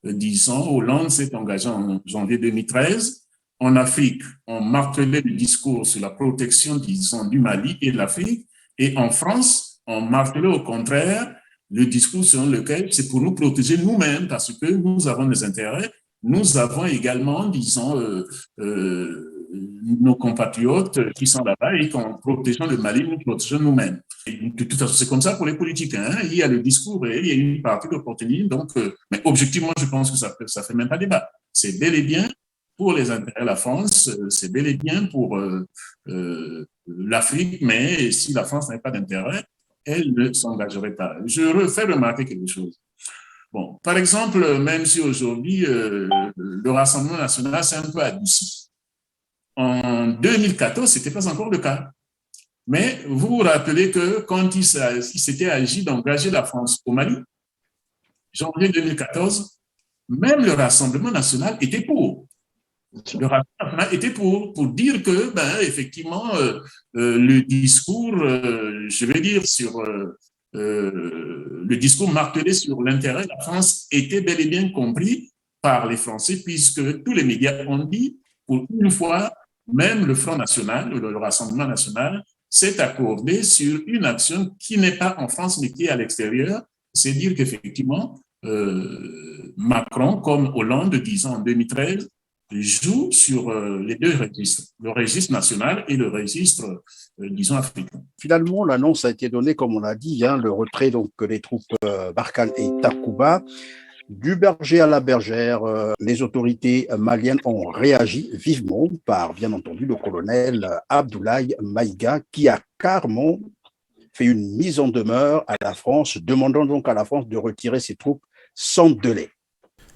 disons, Hollande s'est engagé en janvier 2013, en Afrique, on martelait le discours sur la protection, disons, du Mali et de l'Afrique, et en France, on martelait au contraire le discours selon lequel c'est pour nous protéger nous-mêmes, parce que nous avons des intérêts. Nous avons également, disons, nos compatriotes qui sont là-bas et qu'en protégeant le Mali, nous protégeons nous-mêmes. De toute façon, c'est comme ça pour les politiques. Hein. Il y a le discours et il y a une partie d'opportunisme. Donc, mais objectivement, je pense que ça fait même pas débat. C'est bel et bien pour les intérêts de la France, c'est bel et bien pour l'Afrique, mais si la France n'a pas d'intérêt, elle ne s'engagerait pas. Je refais remarquer quelque chose. Bon, par exemple, même si aujourd'hui, le Rassemblement national s'est un peu adouci. En 2014, ce n'était pas encore le cas. Mais vous vous rappelez que quand il s'était agi d'engager la France au Mali, janvier 2014, même le Rassemblement national était pour. Le Rassemblement national était pour dire que, ben, effectivement, le discours, je vais dire, sur le discours martelé sur l'intérêt de la France était bel et bien compris par les Français, puisque tous les médias ont dit, pour une fois, même le Front National, le Rassemblement national, s'est accordé sur une action qui n'est pas en France, mais qui est à l'extérieur. C'est dire qu'effectivement, Macron, comme Hollande, disons en 2013, joue sur les 2 registres, le registre national et le registre, disons, africain. Finalement, l'annonce a été donnée, comme on l'a dit, hein, le retrait donc des troupes Barkhane et Takuba. Du berger à la bergère, les autorités maliennes ont réagi vivement par, bien entendu, le colonel Abdoulaye Maïga, qui a carrément fait une mise en demeure à la France, demandant donc à la France de retirer ses troupes sans délai.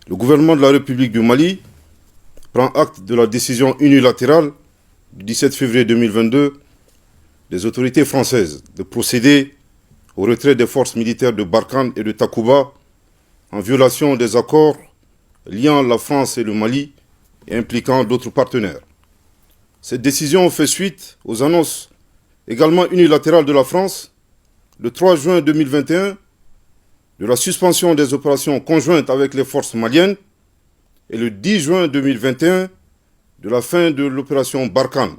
Le gouvernement de la République du Mali prend acte de la décision unilatérale du 17 février 2022 des autorités françaises de procéder au retrait des forces militaires de Barkhane et de Takuba en violation des accords liant la France et le Mali et impliquant d'autres partenaires. Cette décision fait suite aux annonces également unilatérales de la France le 3 juin 2021 de la suspension des opérations conjointes avec les forces maliennes et le 10 juin 2021 de la fin de l'opération Barkhane,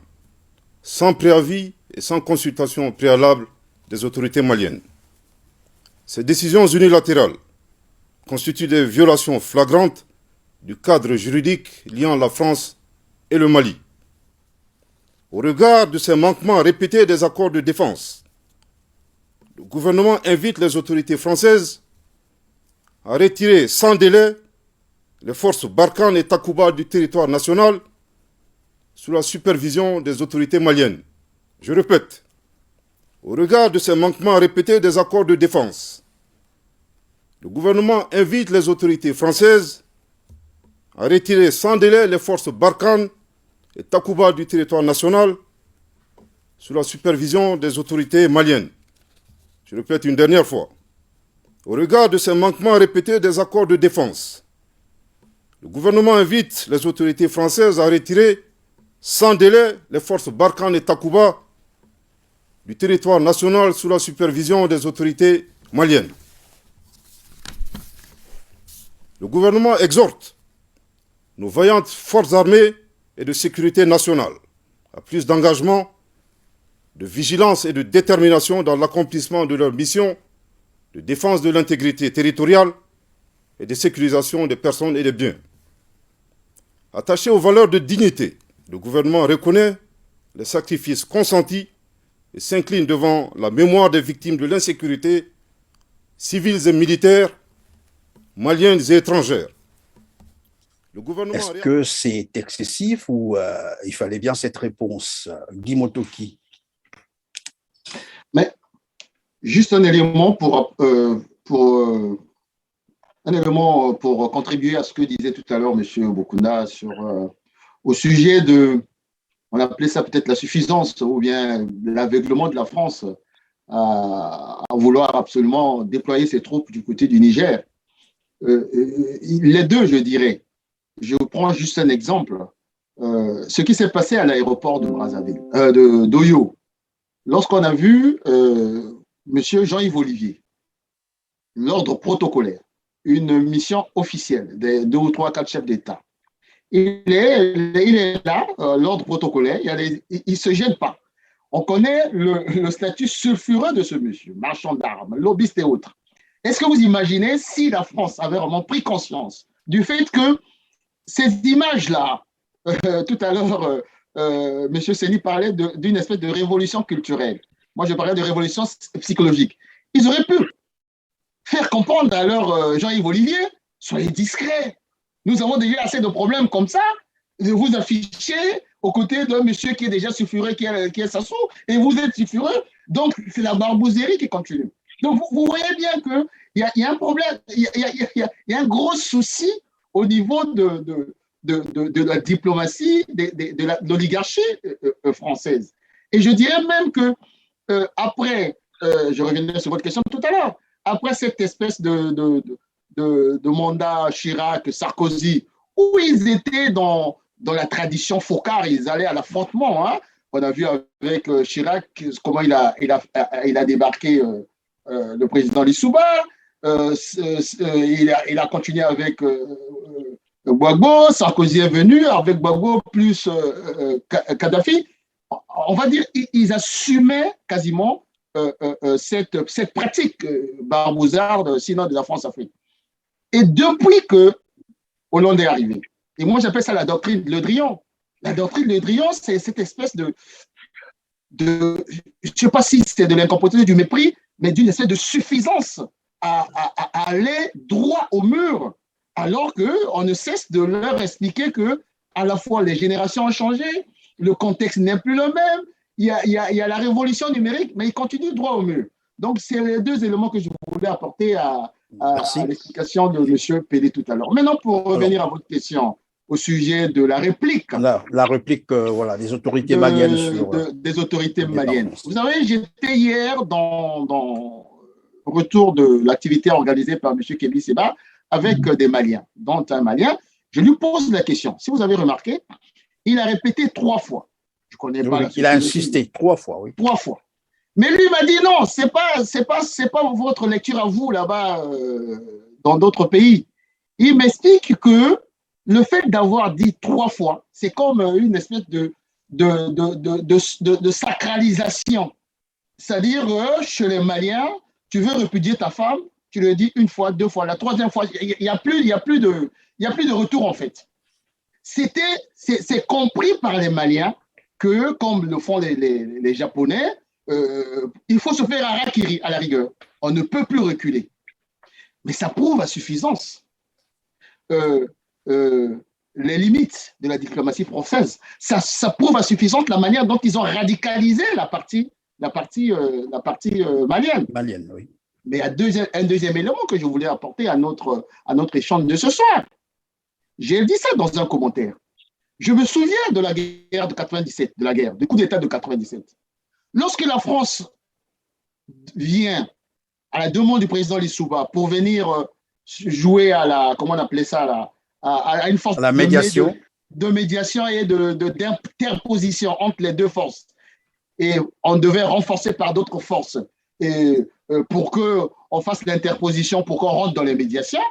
sans préavis et sans consultation préalable des autorités maliennes. Ces décisions unilatérales constituent des violations flagrantes du cadre juridique liant la France et le Mali. Au regard de ces manquements répétés des accords de défense, le gouvernement invite les autorités françaises à retirer sans délai les forces Barkhane et Takuba du territoire national sous la supervision des autorités maliennes. Je répète, au regard de ces manquements répétés des accords de défense, le gouvernement invite les autorités françaises à retirer sans délai les forces Barkhane et Takuba du territoire national sous la supervision des autorités maliennes. Je répète une dernière fois. Au regard de ces manquements répétés des accords de défense, le gouvernement invite les autorités françaises à retirer sans délai les forces Barkhane et Takuba du territoire national sous la supervision des autorités maliennes. Le gouvernement exhorte nos vaillantes forces armées et de sécurité nationale à plus d'engagement, de vigilance et de détermination dans l'accomplissement de leur mission de défense de l'intégrité territoriale et de sécurisation des personnes et des biens. Attaché aux valeurs de dignité, le gouvernement reconnaît les sacrifices consentis et s'incline devant la mémoire des victimes de l'insécurité, civiles et militaires, maliennes et étrangères. Est-ce que c'est excessif ou il fallait bien cette réponse, Guy Motoki? Mais juste un élément pour contribuer à ce que disait tout à l'heure M. Bokuna au sujet de, on appelait ça peut-être la suffisance ou bien l'aveuglement de la France à vouloir absolument déployer ses troupes du côté du Niger. Les deux, je dirais. Je prends juste un exemple. Ce qui s'est passé à l'aéroport de Brazzaville, d'Oyo, lorsqu'on a vu M. Jean-Yves Olivier, l'ordre protocolaire, une mission officielle des 2 ou 3, 4 chefs d'État. Il est là, l'ordre protocolaire, il ne se gêne pas. On connaît le statut sulfureux de ce monsieur, marchand d'armes, lobbyiste et autres. Est-ce que vous imaginez si la France avait vraiment pris conscience du fait que ces images-là, tout à l'heure, M. Seni parlait d'une espèce de révolution culturelle. Moi, je parlais de révolution psychologique. Ils auraient pu faire comprendre à leur Jean-Yves Olivier, soyez discrets. Nous avons déjà assez de problèmes comme ça, de vous afficher aux côtés d'un monsieur qui est déjà sulfureux, qui est Sassou, et vous êtes sulfureux. Donc, c'est la barbouzerie qui continue. Donc, vous voyez bien qu'il y a un problème, il y a un gros souci au niveau de la diplomatie, de l'oligarchie française. Et je dirais même que après, je reviendrai sur votre question tout à l'heure, après cette espèce de mandat Chirac-Sarkozy, où ils étaient dans la tradition Focard, ils allaient à l'affrontement. Hein. On a vu avec Chirac comment il a débarqué le président Lissouba. Il a continué avec Gbagbo, Sarkozy est venu, avec Gbagbo plus Kadhafi. On va dire ils assumaient quasiment cette pratique barbouzarde, sinon de la France-Afrique. Et depuis que Hollande est arrivé, et moi j'appelle ça la doctrine Le Drian. La doctrine Le Drian, c'est cette espèce de je ne sais pas si c'est de l'incompétence, du mépris, mais d'une espèce de suffisance à aller droit au mur, alors qu'on ne cesse de leur expliquer que à la fois les générations ont changé, le contexte n'est plus le même, il y a la révolution numérique, mais ils continuent droit au mur. Donc, c'est les deux éléments que je voulais apporter à l'explication de M. Pelé tout à l'heure. Maintenant, pour revenir à votre question au sujet de la réplique. La réplique voilà, des autorités maliennes. Des autorités maliennes. Vous savez, j'étais hier dans le retour de l'activité organisée par M. Kébi Seba avec des Maliens, dont un Malien. Je lui pose la question. Si vous avez remarqué, il a répété 3 fois. Je connais pas. Il a insisté 3 fois, oui. 3 fois. Mais lui m'a dit non, c'est pas votre lecture à vous là-bas dans d'autres pays. Il m'explique que le fait d'avoir dit 3 fois, c'est comme une espèce de sacralisation. C'est-à-dire, chez les Maliens, tu veux répudier ta femme, tu le dis 1 fois, 2 fois, la 3e fois, il n'y a plus de retour en fait. C'est compris par les Maliens que, comme le font les Japonais, il faut se faire harakiri à la rigueur. On ne peut plus reculer. Mais ça prouve à suffisance les limites de la diplomatie française. Ça prouve à suffisance la manière dont ils ont radicalisé la partie malienne. Malienne, oui. Mais il y a un deuxième élément que je voulais apporter à notre échange de ce soir. J'ai dit ça dans un commentaire. Je me souviens de la guerre de 97, du coup d'État de 97. Lorsque la France vient à la demande du président Lissouba pour venir jouer à la, comment on appelait ça, à une force la médiation. De médiation et d'interposition entre les deux forces. Et on devait renforcer par d'autres forces pour qu'on fasse l'interposition, pour qu'on rentre dans les médiations.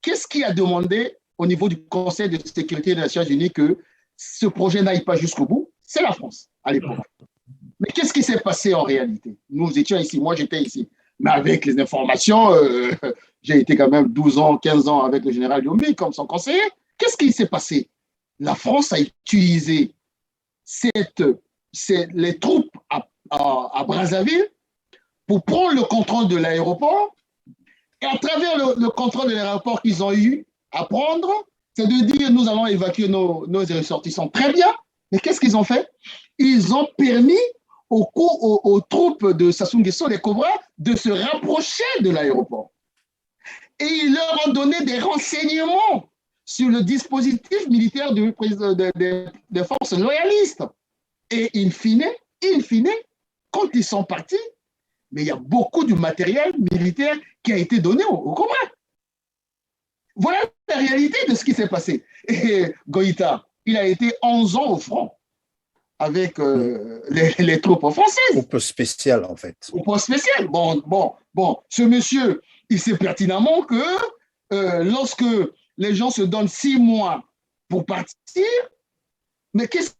Qu'est-ce qui a demandé au niveau du Conseil de sécurité des Nations Unies que ce projet n'aille pas jusqu'au bout? C'est la France, à l'époque. Mais qu'est-ce qui s'est passé en réalité? Nous étions ici, moi j'étais ici. Mais avec les informations, j'ai été quand même 12 ans, 15 ans avec le général Yomi comme son conseiller. Qu'est-ce qui s'est passé? La France a utilisé les troupes à Brazzaville pour prendre le contrôle de l'aéroport. Et à travers le contrôle de l'aéroport qu'ils ont eu à prendre, c'est de dire nous allons évacuer nos ressortissants. Très bien. Mais qu'est-ce qu'ils ont fait? Ils ont permis aux troupes de Sassou Nguesso, les Cobras, de se rapprocher de l'aéroport. Et ils leur ont donné des renseignements sur le dispositif militaire des forces loyalistes. Et in fine, quand ils sont partis, mais il y a beaucoup de matériel militaire qui a été donné aux Cobras. Voilà la réalité de ce qui s'est passé. Et Goïta, il a été 11 ans au front avec les troupes françaises. Au poste spécial, en fait. Au poste spécial. Bon, ce monsieur, il sait pertinemment que lorsque les gens se donnent 6 mois pour partir, mais qu'est-ce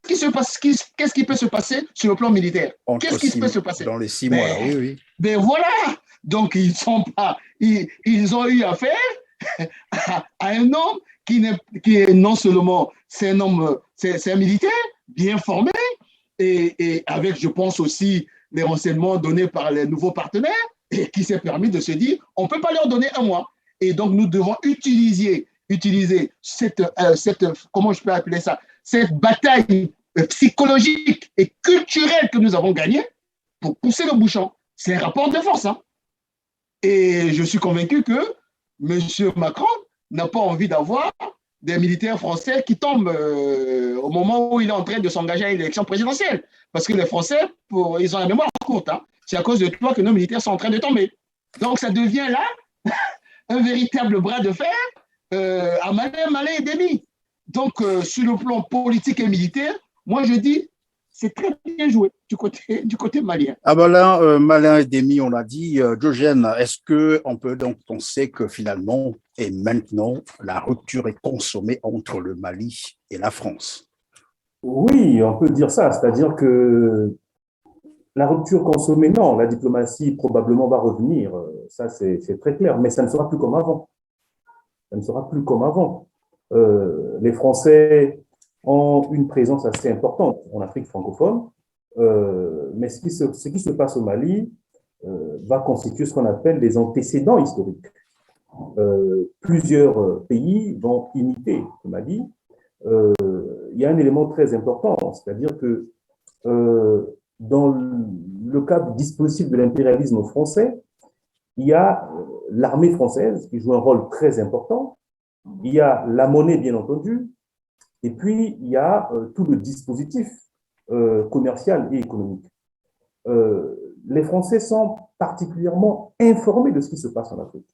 qui peut se passer sur le plan militaire? Qu'est-ce qui peut se passer? Dans les 6 mois, oui. Ben voilà. Donc, ils ont eu affaire à un homme qui est non seulement, c'est un militaire bien formé et avec, je pense aussi, les renseignements donnés par les nouveaux partenaires et qui s'est permis de se dire, on ne peut pas leur donner 1 mois. Et donc, nous devons utiliser cette comment je peux appeler ça, cette bataille psychologique et culturelle que nous avons gagnée pour pousser le bouchon. C'est un rapport de force. Hein. Et je suis convaincu que M. Macron n'a pas envie d'avoir des militaires français qui tombent au moment où il est en train de s'engager à une élection présidentielle. Parce que les Français, ils ont la mémoire courte. Hein. C'est à cause de toi que nos militaires sont en train de tomber. Donc, ça devient là un véritable bras de fer à malin et demi. Donc, sur le plan politique et militaire, moi, je dis, c'est très bien joué du côté malien. Ah ben là, malin et demi, on l'a dit. Diogène, est-ce qu'on peut donc penser que finalement, et maintenant, la rupture est consommée entre le Mali et la France? Oui, on peut dire ça. C'est-à-dire que la rupture consommée, non, la diplomatie probablement va revenir. Ça, c'est très clair. Mais ça ne sera plus comme avant. Ça ne sera plus comme avant. Les Français ont une présence assez importante en Afrique francophone, mais ce qui se passe au Mali va constituer ce qu'on appelle des antécédents historiques. Plusieurs pays vont imiter le Mali. Il y a un élément très important, c'est-à-dire que dans le cadre du dispositif de l'impérialisme français, il y a l'armée française qui joue un rôle très important, il y a la monnaie, bien entendu, et puis il y a tout le dispositif commercial et économique. Les Français sont particulièrement informés de ce qui se passe en Afrique.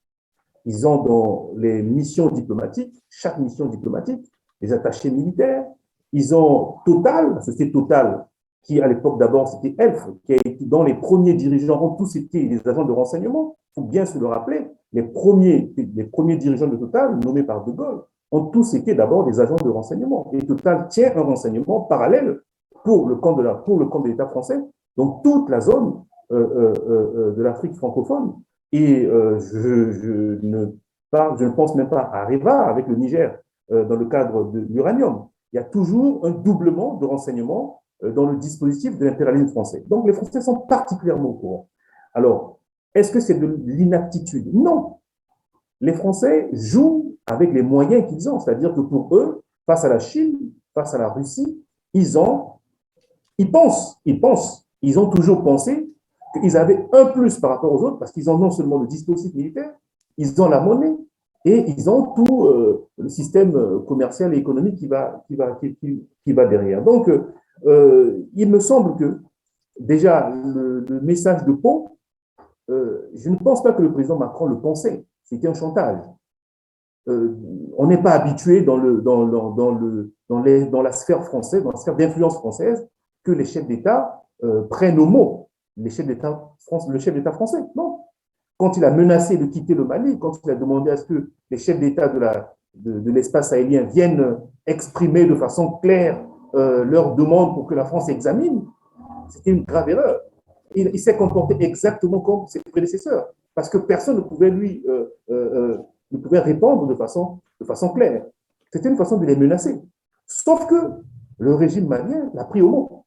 Ils ont dans les missions diplomatiques, chaque mission diplomatique, les attachés militaires, ils ont Total, la société Total, qui à l'époque d'abord c'était ELF, qui a été, dont les premiers dirigeants ont tous été des agents de renseignement. Il faut bien se le rappeler, les premiers dirigeants de Total, nommés par De Gaulle, ont tous été d'abord des agents de renseignement. Et Total tient un renseignement parallèle pour le camp de l'État français, donc toute la zone de l'Afrique francophone. Et je ne pense même pas à Reva avec le Niger dans le cadre de l'uranium. Il y a toujours un doublement de renseignements dans le dispositif de l'impérialisme français. Donc les Français sont particulièrement au courant. Alors, est-ce que c'est de l'inaptitude? Non. Les Français jouent avec les moyens qu'ils ont. C'est-à-dire que pour eux, face à la Chine, face à la Russie, ils pensent, ils ont toujours pensé qu'ils avaient un plus par rapport aux autres parce qu'ils ont non seulement le dispositif militaire, ils ont la monnaie et ils ont tout le système commercial et économique qui va derrière. Donc, il me semble que déjà, le message de Pau, je ne pense pas que le président Macron le pensait. C'était un chantage. On n'est pas habitué dans la sphère française, dans la sphère d'influence française, que les chefs d'État prennent au mot le chef d'État français. Non. Quand il a menacé de quitter le Mali, quand il a demandé à ce que les chefs d'État de l'espace sahélien viennent exprimer de façon claire leurs demandes pour que la France examine, c'était une grave erreur. Il s'est comporté exactement comme ses prédécesseurs, parce que personne ne pouvait ne pouvait répondre de façon claire. C'était une façon de les menacer. Sauf que le régime malien l'a pris au mot.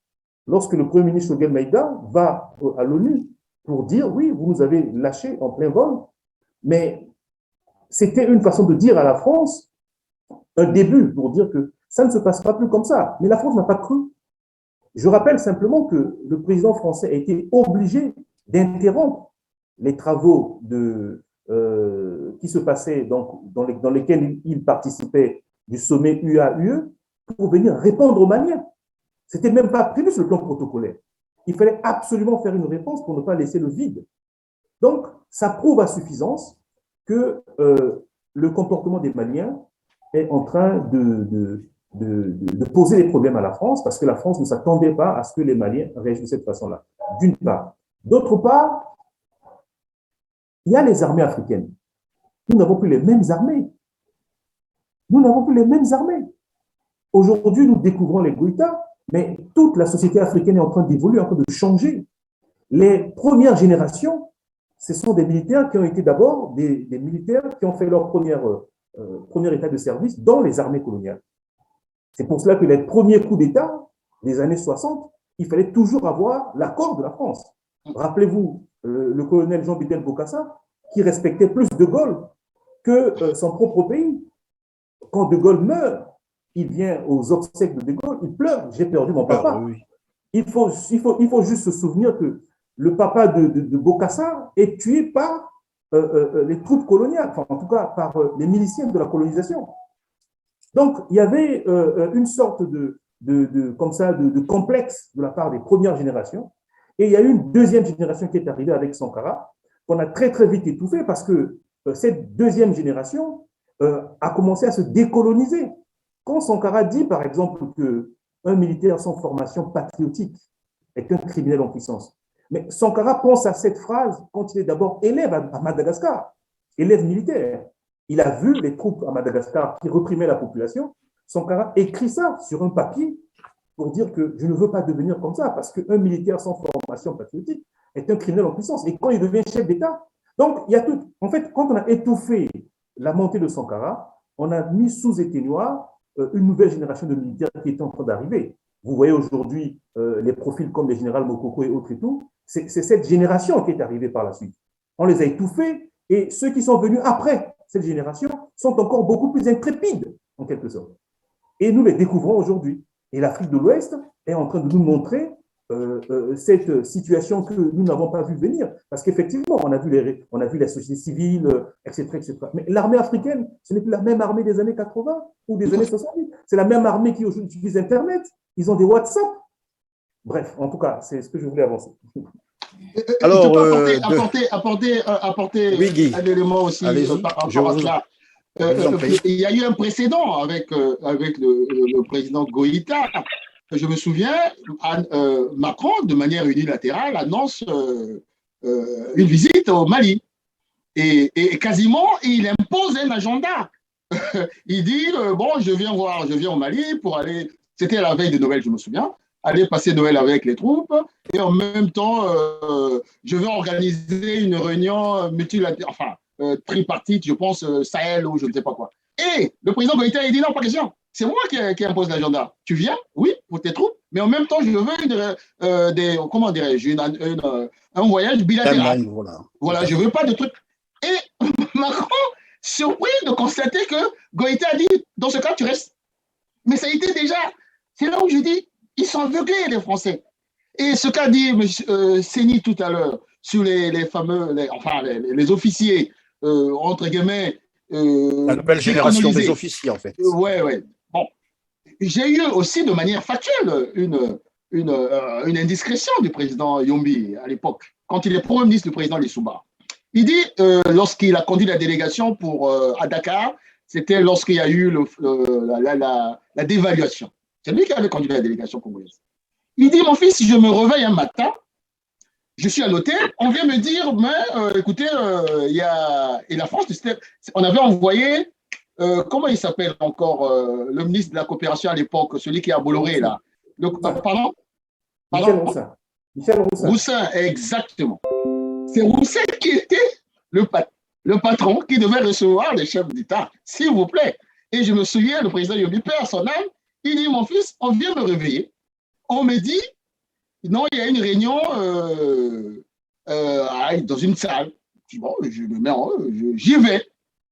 Lorsque le Premier ministre Choguel Maïga va à l'ONU pour dire « oui, vous nous avez lâchés en plein vol », mais c'était une façon de dire à la France, un début pour dire que ça ne se passe pas plus comme ça. Mais la France n'a pas cru. Je rappelle simplement que le président français a été obligé d'interrompre les travaux qui se passaient dans lesquels il participait du sommet UA-UE pour venir répondre aux Maliens. Ce n'était même pas prévu sur le plan protocolaire. Il fallait absolument faire une réponse pour ne pas laisser le vide. Donc, ça prouve à suffisance que le comportement des Maliens est en train de poser des problèmes à la France parce que la France ne s'attendait pas à ce que les Maliens réagissent de cette façon-là, d'une part. D'autre part, il y a les armées africaines. Nous n'avons plus les mêmes armées. Nous n'avons plus les mêmes armées. Aujourd'hui, nous découvrons les Goïtas, mais toute la société africaine est en train d'évoluer, en train de changer. Les premières générations, ce sont des militaires qui ont été d'abord des militaires qui ont fait leur premier état de service dans les armées coloniales. C'est pour cela que les premiers coups d'État des années 60, il fallait toujours avoir l'accord de la France. Rappelez-vous, le colonel Jean-Bidel Bokassa, qui respectait plus De Gaulle que son propre pays. Quand De Gaulle meurt, il vient aux obsèques de De Gaulle, il pleure, j'ai perdu mon papa. Oui. Il faut juste se souvenir que le papa de Bokassa est tué par les troupes coloniales, enfin, en tout cas par les miliciens de la colonisation. Donc, il y avait une sorte de complexe de la part des premières générations. Et il y a eu une deuxième génération qui est arrivée avec Sankara, qu'on a très, très vite étouffée parce que cette deuxième génération a commencé à se décoloniser. Quand Sankara dit, par exemple, qu'un militaire sans formation patriotique est un criminel en puissance, mais Sankara pense à cette phrase quand il est d'abord élève à Madagascar, élève militaire. Il a vu les troupes à Madagascar qui réprimaient la population. Sankara écrit ça sur un papier pour dire que je ne veux pas devenir comme ça parce qu'un militaire sans formation patriotique est un criminel en puissance. Et quand il devient chef d'État, donc il y a tout. En fait, quand on a étouffé la montée de Sankara, on a mis sous éteignoir une nouvelle génération de militaires qui est en train d'arriver. Vous voyez aujourd'hui les profils comme les généraux Mokoko et autres et tout. C'est cette génération qui est arrivée par la suite. On les a étouffés et ceux qui sont venus après cette génération sont encore beaucoup plus intrépides, en quelque sorte. Et nous les découvrons aujourd'hui. Et l'Afrique de l'Ouest est en train de nous montrer cette situation que nous n'avons pas vu venir. Parce qu'effectivement, on a vu la société civile, etc., etc. Mais l'armée africaine, ce n'est plus la même armée des années 80 ou des années 70. C'est la même armée qui aujourd'hui utilise Internet. Ils ont des WhatsApp. Bref, en tout cas, c'est ce que je voulais avancer. Alors, je peux apporter oui, un élément aussi par rapport à cela. Il y a eu un précédent avec le président Goïta. Je me souviens, Macron, de manière unilatérale, annonce une visite au Mali. Et quasiment, il impose un agenda. Il dit, bon, je viens au Mali pour aller, c'était la veille de Noël, je me souviens, aller passer Noël avec les troupes. Et en même temps, je vais organiser une réunion multilatérale, enfin, tripartite, je pense, Sahel ou je ne sais pas quoi. Et le président Goïta, il dit non, pas question. C'est moi qui impose l'agenda. Tu viens, oui, pour tes troupes, mais en même temps, je veux comment dirais-je, un voyage bilatéral. Voilà, je ne veux pas de trucs. Et Macron surpris de constater que Goïta a dit, dans ce cas, tu restes. Mais ça a été déjà, c'est là où je dis, ils sont aveuglés, les Français. Et ce qu'a dit M. Séni tout à l'heure sur les fameux, les officiers, entre guillemets, la nouvelle génération des officiers, en fait. Ouais. Bon, j'ai eu aussi de manière factuelle une indiscrétion du président Yombi à l'époque, quand il est Premier ministre du président Lissouba. Il dit, lorsqu'il a conduit la délégation à Dakar, c'était lorsqu'il y a eu la dévaluation. C'est lui qui avait conduit la délégation congolaise. Il dit, mon fils, je me réveille un matin, je suis à l'hôtel, on vient me dire, mais écoutez, il y a... Et la France, on avait envoyé, comment il s'appelle encore, le ministre de la coopération à l'époque, celui qui est à Bolloré, là. Pardon? Michel Roussin. Roussin, exactement. C'est Roussin qui était le patron qui devait recevoir les chefs d'État, s'il vous plaît. Et je me souviens, le président Yombi, père son âme, il dit, mon fils, on vient me réveiller. On me dit, non, il y a une réunion dans une salle. Je dis, bon, je me mets j'y vais.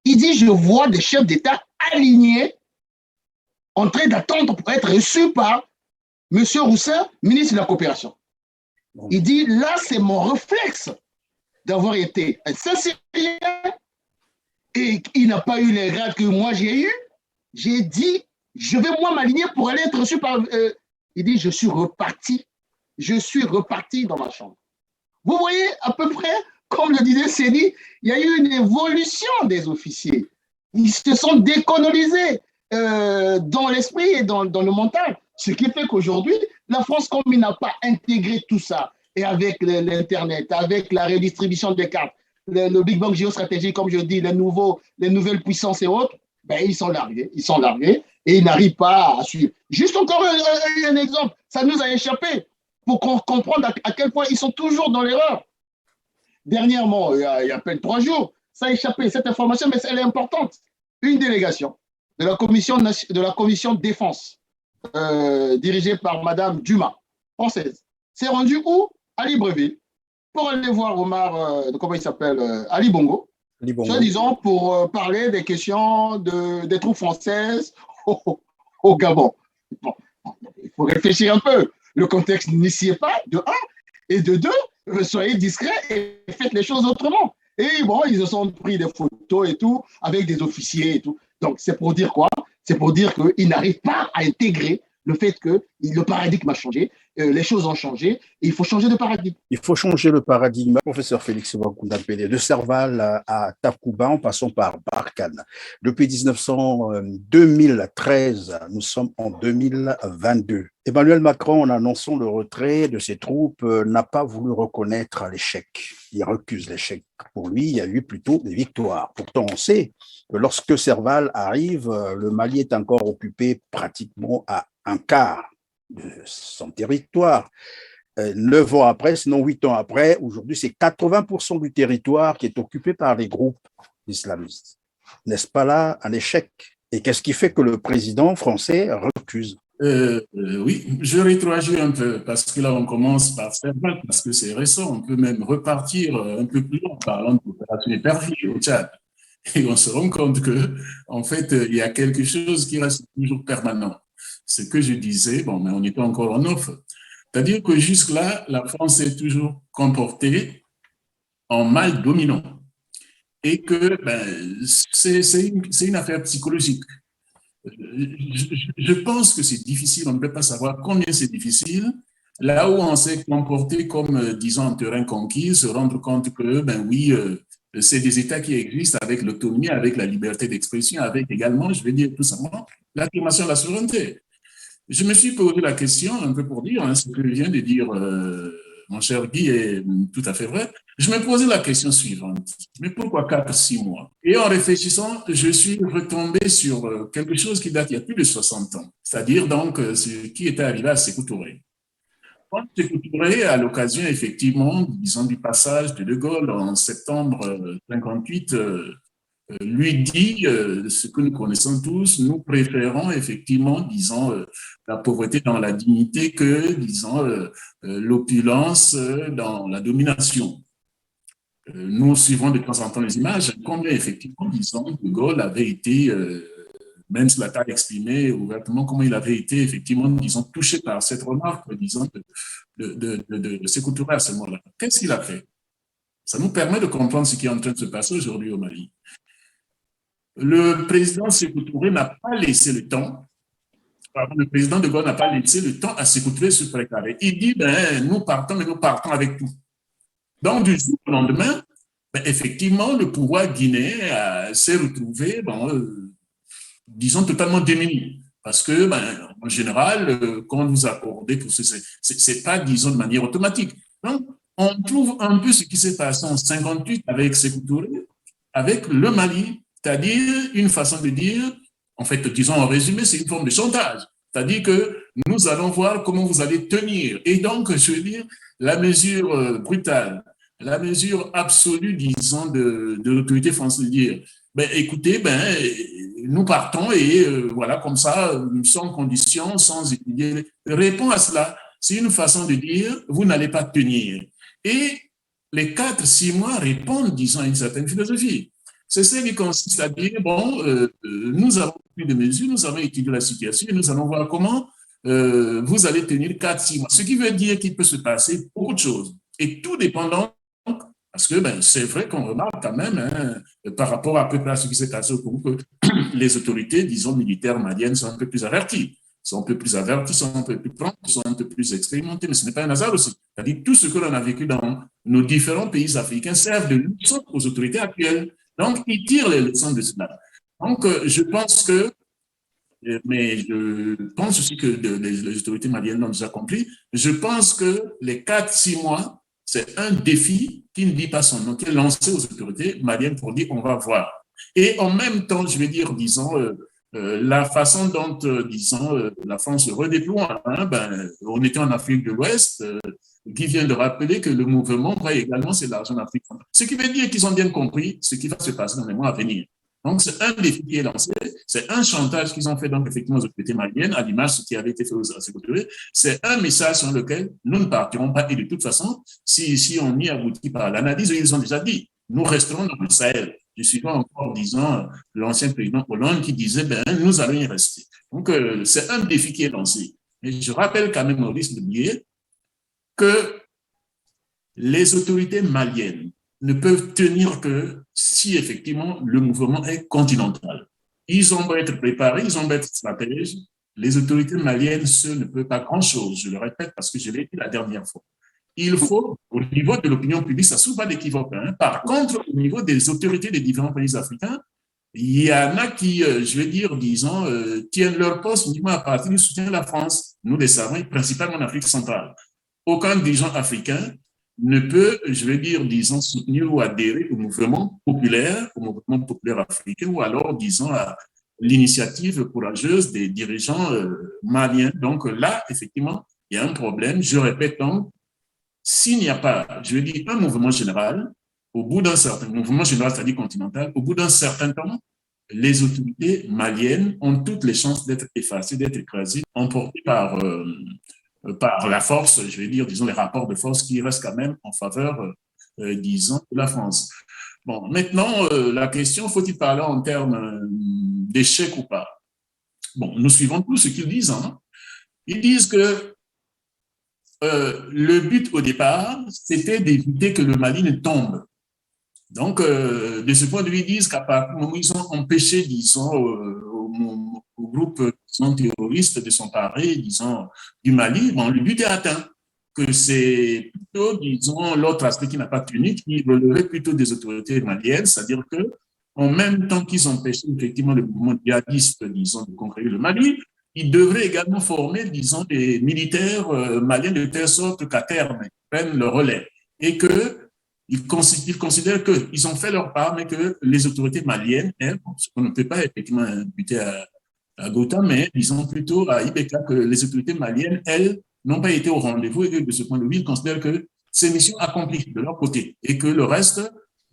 Il dit, je vois des chefs d'État alignés en train d'attendre pour être reçus par M. Roussin, ministre de la Coopération. Il dit, là, c'est mon réflexe d'avoir été un Saint-Cyrien et il n'a pas eu les grades que moi j'ai eu. J'ai dit, je vais moi m'aligner pour aller être reçu par... il dit, je suis reparti dans ma chambre. Vous voyez, à peu près, comme le disait Séni, il y a eu une évolution des officiers. Ils se sont décolonisés dans l'esprit et dans le mental. Ce qui fait qu'aujourd'hui, la France, comme il n'a pas intégré tout ça, et avec l'Internet, avec la redistribution des cartes, le Big Bang géostratégique, comme je dis, les nouvelles puissances et autres, ben, ils sont largués et ils n'arrivent pas à suivre. Juste encore un exemple, ça nous a échappé pour comprendre à quel point ils sont toujours dans l'erreur. Dernièrement, il y a à peine 3 jours, ça a échappé, cette information, mais elle est importante. Une délégation de la commission défense, dirigée par Madame Dumas, française, s'est rendue où? À Libreville, pour aller voir Omar, comment il s'appelle, Ali Bongo, soi-disant pour parler des questions des troupes françaises au Gabon. Bon, il faut réfléchir un peu. Le contexte n'y s'y est pas, de 1, et de 2, soyez discrets et faites les choses autrement. Et bon, ils se sont pris des photos et tout, avec des officiers et tout. Donc, c'est pour dire quoi? C'est pour dire qu'ils n'arrivent pas à intégrer le fait que le paradigme a changé, les choses ont changé, et il faut changer de paradigme. Il faut changer le paradigme. Professeur Félix Wakunda Pélé, de Serval à Takuba, en passant par Barkhane. Depuis 2013, nous sommes en 2022. Emmanuel Macron, en annonçant le retrait de ses troupes, n'a pas voulu reconnaître l'échec. Il recuse l'échec. Pour lui, il y a eu plutôt des victoires. Pourtant, on sait que lorsque Serval arrive, le Mali est encore occupé pratiquement à un quart de son territoire. 9 ans après, sinon 8 ans après, aujourd'hui, c'est 80% du territoire qui est occupé par les groupes islamistes. N'est-ce pas là un échec? Et qu'est-ce qui fait que le président français recuse? Oui, je rétroagis un peu, parce que là, on commence par Serval, parce que c'est récent. On peut même repartir un peu plus loin en parlant de l'opération Épervier au Tchad. Et on se rend compte que, en fait, il y a quelque chose qui reste toujours permanent. Ce que je disais, bon, mais on était encore en off. C'est-à-dire que jusque-là, la France s'est toujours comportée en mal dominant. Et que c'est une affaire psychologique. Je pense que c'est difficile, on ne peut pas savoir combien c'est difficile. Là où on s'est comporté comme, disons, en terrain conquis, se rendre compte que, c'est des États qui existent avec l'autonomie, avec la liberté d'expression, avec également, je vais dire tout simplement, l'affirmation de la souveraineté. Je me suis posé la question, un peu pour dire, ce que vient de dire mon cher Guy est tout à fait vrai. Je me posais la question suivante, mais pourquoi 4-6 mois? Et en réfléchissant, je suis retombé sur quelque chose qui date il y a plus de 60 ans, c'est-à-dire donc ce qui était arrivé à Sékou Touré. Sékou Touré, à l'occasion effectivement, disons, du passage de De Gaulle en septembre 1958, lui dit ce que nous connaissons tous, nous préférons effectivement, disons, la pauvreté dans la dignité que, disons, l'opulence dans la domination. nous suivons de temps en temps les images, combien effectivement, disons, De Gaulle avait été, même s'il l'a exprimé ouvertement, comment il avait été effectivement, disons, touché par cette remarque, disons, de Sékou Touré à ce moment-là. Qu'est-ce qu'il a fait? Ça nous permet de comprendre ce qui est en train de se passer aujourd'hui au Mali. Le président Sékou Touré n'a pas laissé le temps, le président De Gaulle n'a pas laissé le temps à Sékou Touré se préparer. Il dit, nous partons, mais nous partons avec tout. Donc, du jour au lendemain, effectivement, le pouvoir guinéen s'est retrouvé, disons, totalement démuni. Parce que, en général, quand vous accordez, c'est pas, disons, de manière automatique. Donc, on trouve un peu ce qui s'est passé en 58 avec Sékou Touré, avec le Mali, c'est-à-dire une façon de dire, en fait, disons en résumé, c'est une forme de chantage. C'est-à-dire que nous allons voir comment vous allez tenir. Et donc, je veux dire, la mesure brutale, la mesure absolue, disons, de l'autorité française de dire, écoutez, nous partons et voilà, comme ça, sans condition, sans étudier. Répond à cela. C'est une façon de dire, vous n'allez pas tenir. Et les 4-6 mois répondent, disons, à une certaine philosophie. C'est ce qui consiste à dire, nous avons pris des mesures, nous avons étudié la situation et nous allons voir comment vous allez tenir 4-6 mois. Ce qui veut dire qu'il peut se passer beaucoup de choses. Et tout dépendant, parce que c'est vrai qu'on remarque quand même, par rapport à peu près à ce qui s'est passé au Congo, que les autorités, disons, militaires maliennes sont un peu plus averties. Sont un peu plus avertis, sont un peu plus prompts, sont un peu plus expérimentés, mais ce n'est pas un hasard aussi. C'est-à-dire tout ce que l'on a vécu dans nos différents pays africains servent de leçon aux autorités actuelles. Donc, ils tirent les leçons de cela. Donc, je pense que, mais je pense aussi que les autorités maliennes l'ont déjà compris, je pense que les 4-6 mois, c'est un défi qui ne dit pas son nom, qui est lancé aux autorités maliennes pour dire on va voir. Et en même temps, je vais dire, disons, la façon dont, disons, la France se redéploie, on était en Afrique de l'Ouest, qui vient de rappeler que le mouvement va également s'élargir en Afrique. Ce qui veut dire qu'ils ont bien compris ce qui va se passer dans les mois à venir. Donc, c'est un défi qui est lancé, c'est un chantage qu'ils ont fait donc effectivement aux autorités maliennes, à l'image de ce qui avait été fait aux autorités. C'est un message sur lequel nous ne partirons pas. Et de toute façon, si on y aboutit par l'analyse, ils ont déjà dit, nous resterons dans le Sahel. Je suis pas encore, disons, l'ancien président Hollande qui disait, nous allons y rester. Donc, c'est un défi qui est lancé. Et je rappelle quand même, Maurice Lebier, que les autorités maliennes ne peuvent tenir que si effectivement le mouvement est continental. Ils ont beau être préparés, ils ont beau être stratèges, les autorités maliennes, ne peuvent pas grand-chose, je le répète parce que je l'ai dit la dernière fois. Il faut, au niveau de l'opinion publique, ça ne souffre pas d'équivoque. Par contre, au niveau des autorités des différents pays africains, il y en a qui, je vais dire, disons, tiennent leur poste uniquement à partir du soutien de la France. Nous le savons, principalement en Afrique centrale. Aucun dirigeant africain ne peut, je vais dire, disons, soutenir ou adhérer au mouvement populaire africain, ou alors, disons, à l'initiative courageuse des dirigeants maliens. Donc là, effectivement, il y a un problème. Je répète donc, s'il n'y a pas, je veux dire, un mouvement général, au bout d'un certain mouvement général, c'est-à-dire continental, au bout d'un certain temps, les autorités maliennes ont toutes les chances d'être effacées, d'être écrasées, emportées par la force, je vais dire, disons, les rapports de force qui restent quand même en faveur, disons, de la France. Bon, maintenant, la question, faut-il parler en termes d'échec ou pas? Bon, nous suivons tous ce qu'ils disent. Ils disent que le but au départ, c'était d'éviter que le Mali ne tombe. Donc, de ce point de vue, ils disent qu'à partir du moment où ils ont empêché, disons, au groupe terroriste de s'emparer, disons, du Mali, le but est atteint. Que c'est plutôt, disons, l'autre aspect qui n'a pas tenu, qui relevait plutôt des autorités maliennes, c'est-à-dire que, en même temps qu'ils empêchaient effectivement le mouvement djihadiste, disons, de conquérir le Mali, ils devraient également former, disons, des militaires maliens de telle sorte qu'à terme, ils prennent le relais et qu'ils considèrent qu'ils ont fait leur part, mais que les autorités maliennes, elles, on ne peut pas effectivement imputer à Gauta, mais disons plutôt à Ibeka que les autorités maliennes, elles, n'ont pas été au rendez-vous et que de ce point de vue, ils considèrent que c'est mission accomplie de leur côté et que le reste,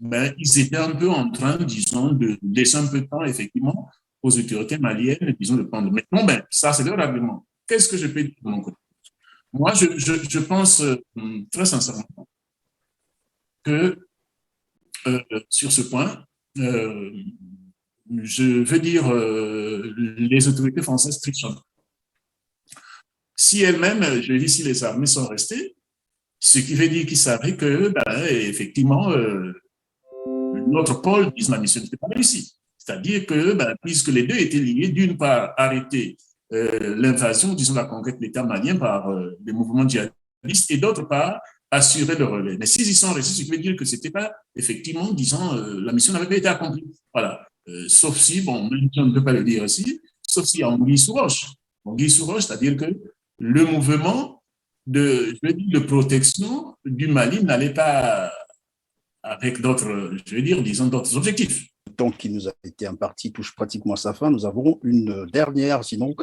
ils étaient un peu en train, disons, de laisser un peu de temps, effectivement, aux autorités maliennes, disons, de prendre. Mais non, ça, c'est leur argument. Qu'est-ce que je peux dire de mon côté? Moi, je pense très sincèrement que sur ce point, je veux dire, les autorités françaises trichent. Si elles-mêmes, je dis si les armées sont restées, ce qui veut dire qu'ils savaient que, effectivement, notre pôle d'islamisme n'était pas réussi. C'est-à-dire que, puisque les deux étaient liés, d'une part, arrêter l'invasion, disons la conquête de l'État malien par les mouvements djihadistes, et d'autre part, assurer le relais. Mais s'ils y sont restés, ce qui veut dire que c'était pas, effectivement, disons, la mission n'avait pas été accomplie. Voilà. Sauf si, bon, même si on ne peut pas le dire aussi, sauf si en Anguille sous roche. Anguille sous roche, c'est-à-dire que le mouvement de protection du Mali n'allait pas avec d'autres, je veux dire, disons, d'autres objectifs. Le temps qui nous a été imparti touche pratiquement à sa fin. Nous avons une dernière, sinon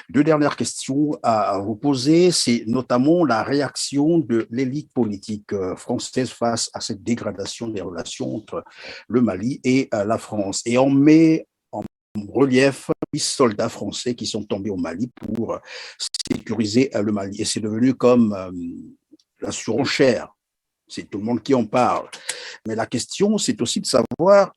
deux dernières questions à vous poser. C'est notamment la réaction de l'élite politique française face à cette dégradation des relations entre le Mali et la France. Et on met en relief 8 soldats français qui sont tombés au Mali pour sécuriser le Mali. Et c'est devenu comme la surenchère. C'est tout le monde qui en parle. Mais la question, c'est aussi de savoir,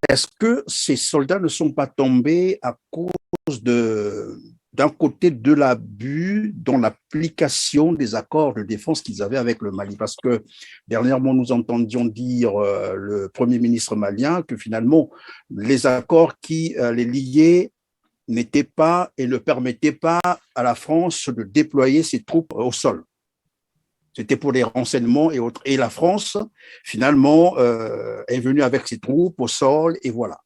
est-ce que ces soldats ne sont pas tombés à cause d'un côté de l'abus dans l'application des accords de défense qu'ils avaient avec le Mali? Parce que dernièrement, nous entendions dire le Premier ministre malien que finalement, les accords qui les liaient n'étaient pas et ne permettaient pas à la France de déployer ses troupes au sol. C'était pour les renseignements et autres. Et la France, finalement, est venue avec ses troupes au sol, et voilà.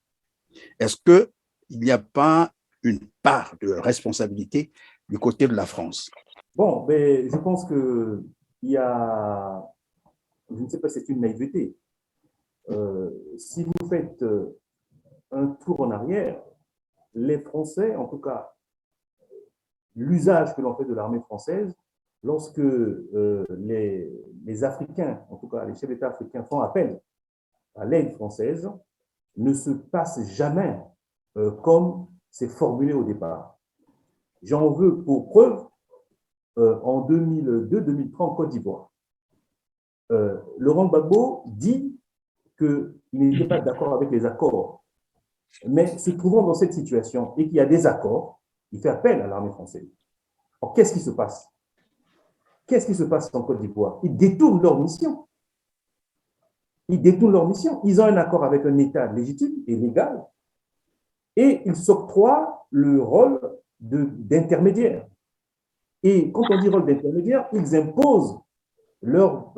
Est-ce qu'il n'y a pas une part de responsabilité du côté de la France? Bon, mais je pense qu'il y a, je ne sais pas si c'est une naïveté. Si vous faites un tour en arrière, les Français, en tout cas, l'usage que l'on fait de l'armée française, lorsque les Africains, en tout cas les chefs d'État africains, font appel à l'aide française, ne se passe jamais comme c'est formulé au départ. J'en veux pour preuve, en 2002-2003 en Côte d'Ivoire, Laurent Gbagbo dit qu'il n'était pas d'accord avec les accords. Mais se trouvant dans cette situation et qu'il y a des accords, il fait appel à l'armée française. Alors, qu'est-ce qui se passe? Qu'est-ce qui se passe en Côte d'Ivoire? Ils détournent leur mission. Ils détournent leur mission. Ils ont un accord avec un État légitime et légal et ils s'octroient le rôle d'intermédiaire. Et quand on dit rôle d'intermédiaire, ils imposent leur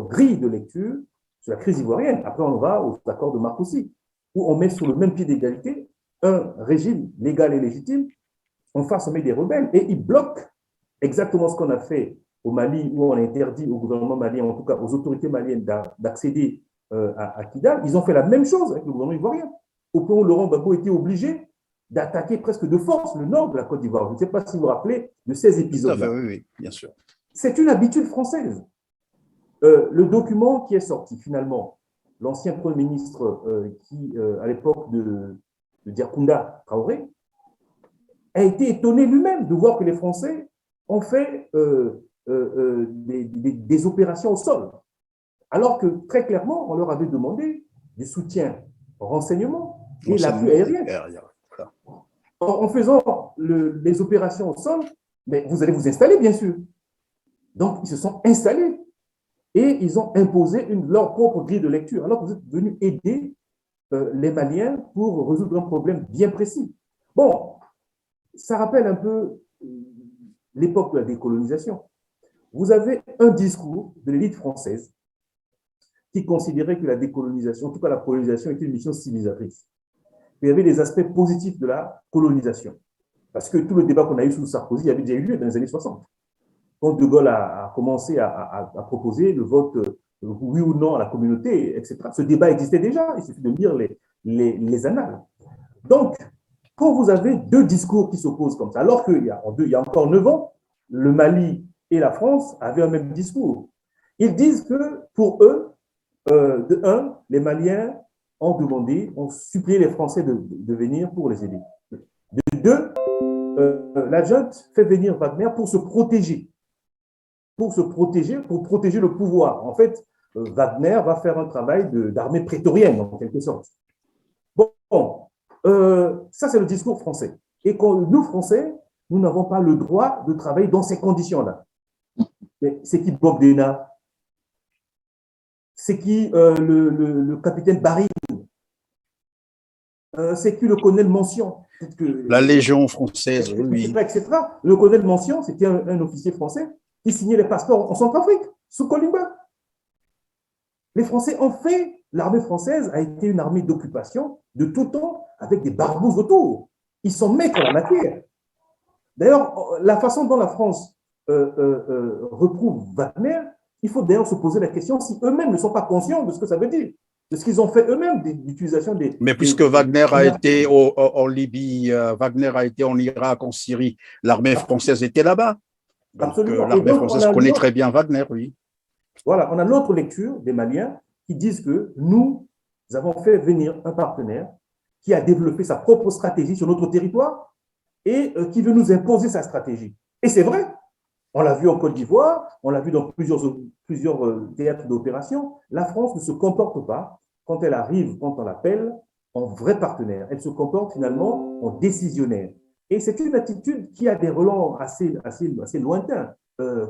grille de lecture sur la crise ivoirienne. Après, on va aux accords de Marcoussis, où on met sur le même pied d'égalité un régime légal et légitime, en face on met des rebelles, et ils bloquent exactement ce qu'on a fait au Mali, où on a interdit au gouvernement malien, en tout cas aux autorités maliennes, d'accéder à Kidal. Ils ont fait la même chose avec le gouvernement ivoirien, au point où Laurent Gbagbo était obligé d'attaquer presque de force le nord de la Côte d'Ivoire. Je ne sais pas si vous vous rappelez de ces épisodes-là. Oui, oui, bien sûr. C'est une habitude française. Le document qui est sorti, finalement, l'ancien Premier ministre qui, à l'époque de Diakounda Traoré, a été étonné lui-même de voir que les Français ont fait des opérations au sol. Alors que, très clairement, on leur avait demandé du soutien au renseignement et l'appui aérien. Voilà. En faisant les opérations au sol, mais vous allez vous installer, bien sûr. Donc, ils se sont installés et ils ont imposé leur propre grille de lecture, alors que vous êtes venus aider les Maliens pour résoudre un problème bien précis. Bon, ça rappelle un peu l'époque de la décolonisation. Vous avez un discours de l'élite française qui considérait que la décolonisation, en tout cas la colonisation, était une mission civilisatrice. Il y avait des aspects positifs de la colonisation. Parce que tout le débat qu'on a eu sous Sarkozy avait déjà eu lieu dans les années 60. Quand De Gaulle a commencé à proposer le vote oui ou non à la communauté, etc. Ce débat existait déjà, il suffit de lire les annales. Donc, quand vous avez deux discours qui s'opposent comme ça, alors qu'il y a encore 9 ans, le Mali et la France avaient un même discours. Ils disent que pour eux, de un, les Maliens ont supplié les Français de venir pour les aider. De deux, la junte fait venir Wagner pour se protéger. Pour protéger le pouvoir. En fait, Wagner va faire un travail d'armée prétorienne, en quelque sorte. Bon, ça, c'est le discours français. Et nous, Français, nous n'avons pas le droit de travailler dans ces conditions-là. Mais c'est qui Bob Dena? C'est qui le capitaine Barry? C'est qui le colonel Mention? La Légion française, oui. Etc. Le colonel Mention, c'était un officier français qui signait les passeports en Centrafrique, sous Colimba. Les Français ont fait, l'armée française a été une armée d'occupation de tout temps, avec des barbouzes autour. Ils sont maîtres en la matière. D'ailleurs, la façon dont la France retrouve Wagner, il faut d'ailleurs se poser la question si eux-mêmes ne sont pas conscients de ce que ça veut dire, de ce qu'ils ont fait eux-mêmes d'utilisation des... Mais puisque Wagner a été en Libye, Wagner a été en Irak, en Syrie, l'armée française était là-bas. Absolument. L'armée française connaît très bien Wagner, oui. Voilà, on a l'autre lecture des Maliens qui disent que nous avons fait venir un partenaire qui a développé sa propre stratégie sur notre territoire et qui veut nous imposer sa stratégie. Et c'est vrai, on l'a vu en Côte d'Ivoire, on l'a vu dans plusieurs théâtres d'opération. La France ne se comporte pas, quand elle arrive, quand on l'appelle, en vrai partenaire. Elle se comporte finalement en décisionnaire. Et c'est une attitude qui a des relents assez lointains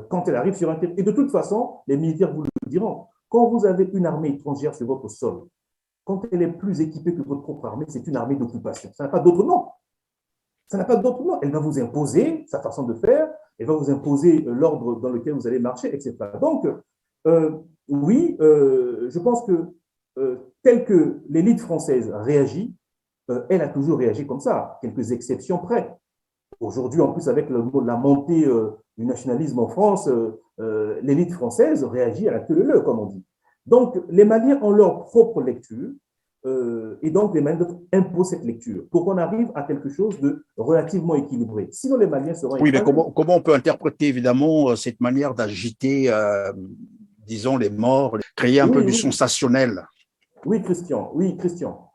quand elle arrive sur un territoire. Et de toute façon, les militaires vous le diront, quand vous avez une armée étrangère sur votre sol, quand elle est plus équipée que votre propre armée, c'est une armée d'occupation. Ça n'a pas d'autre nom. Ça n'a pas d'autre nom. Elle va vous imposer sa façon de faire, elle va vous imposer l'ordre dans lequel vous allez marcher, etc. Donc, oui, je pense que tel que l'élite française réagit, elle a toujours réagi comme ça, quelques exceptions près. Aujourd'hui, en plus, avec la montée du nationalisme en France, l'élite française réagit à la queue leu, comme on dit. Donc, les Maliens ont leur propre lecture, et donc les Maliens imposent cette lecture pour qu'on arrive à quelque chose de relativement équilibré. Sinon, les Maliens seront... Oui, mais comment on peut interpréter, évidemment, cette manière d'agiter, disons, les morts, créer un peu du sensationnel? Oui, Christian, oui, Christian.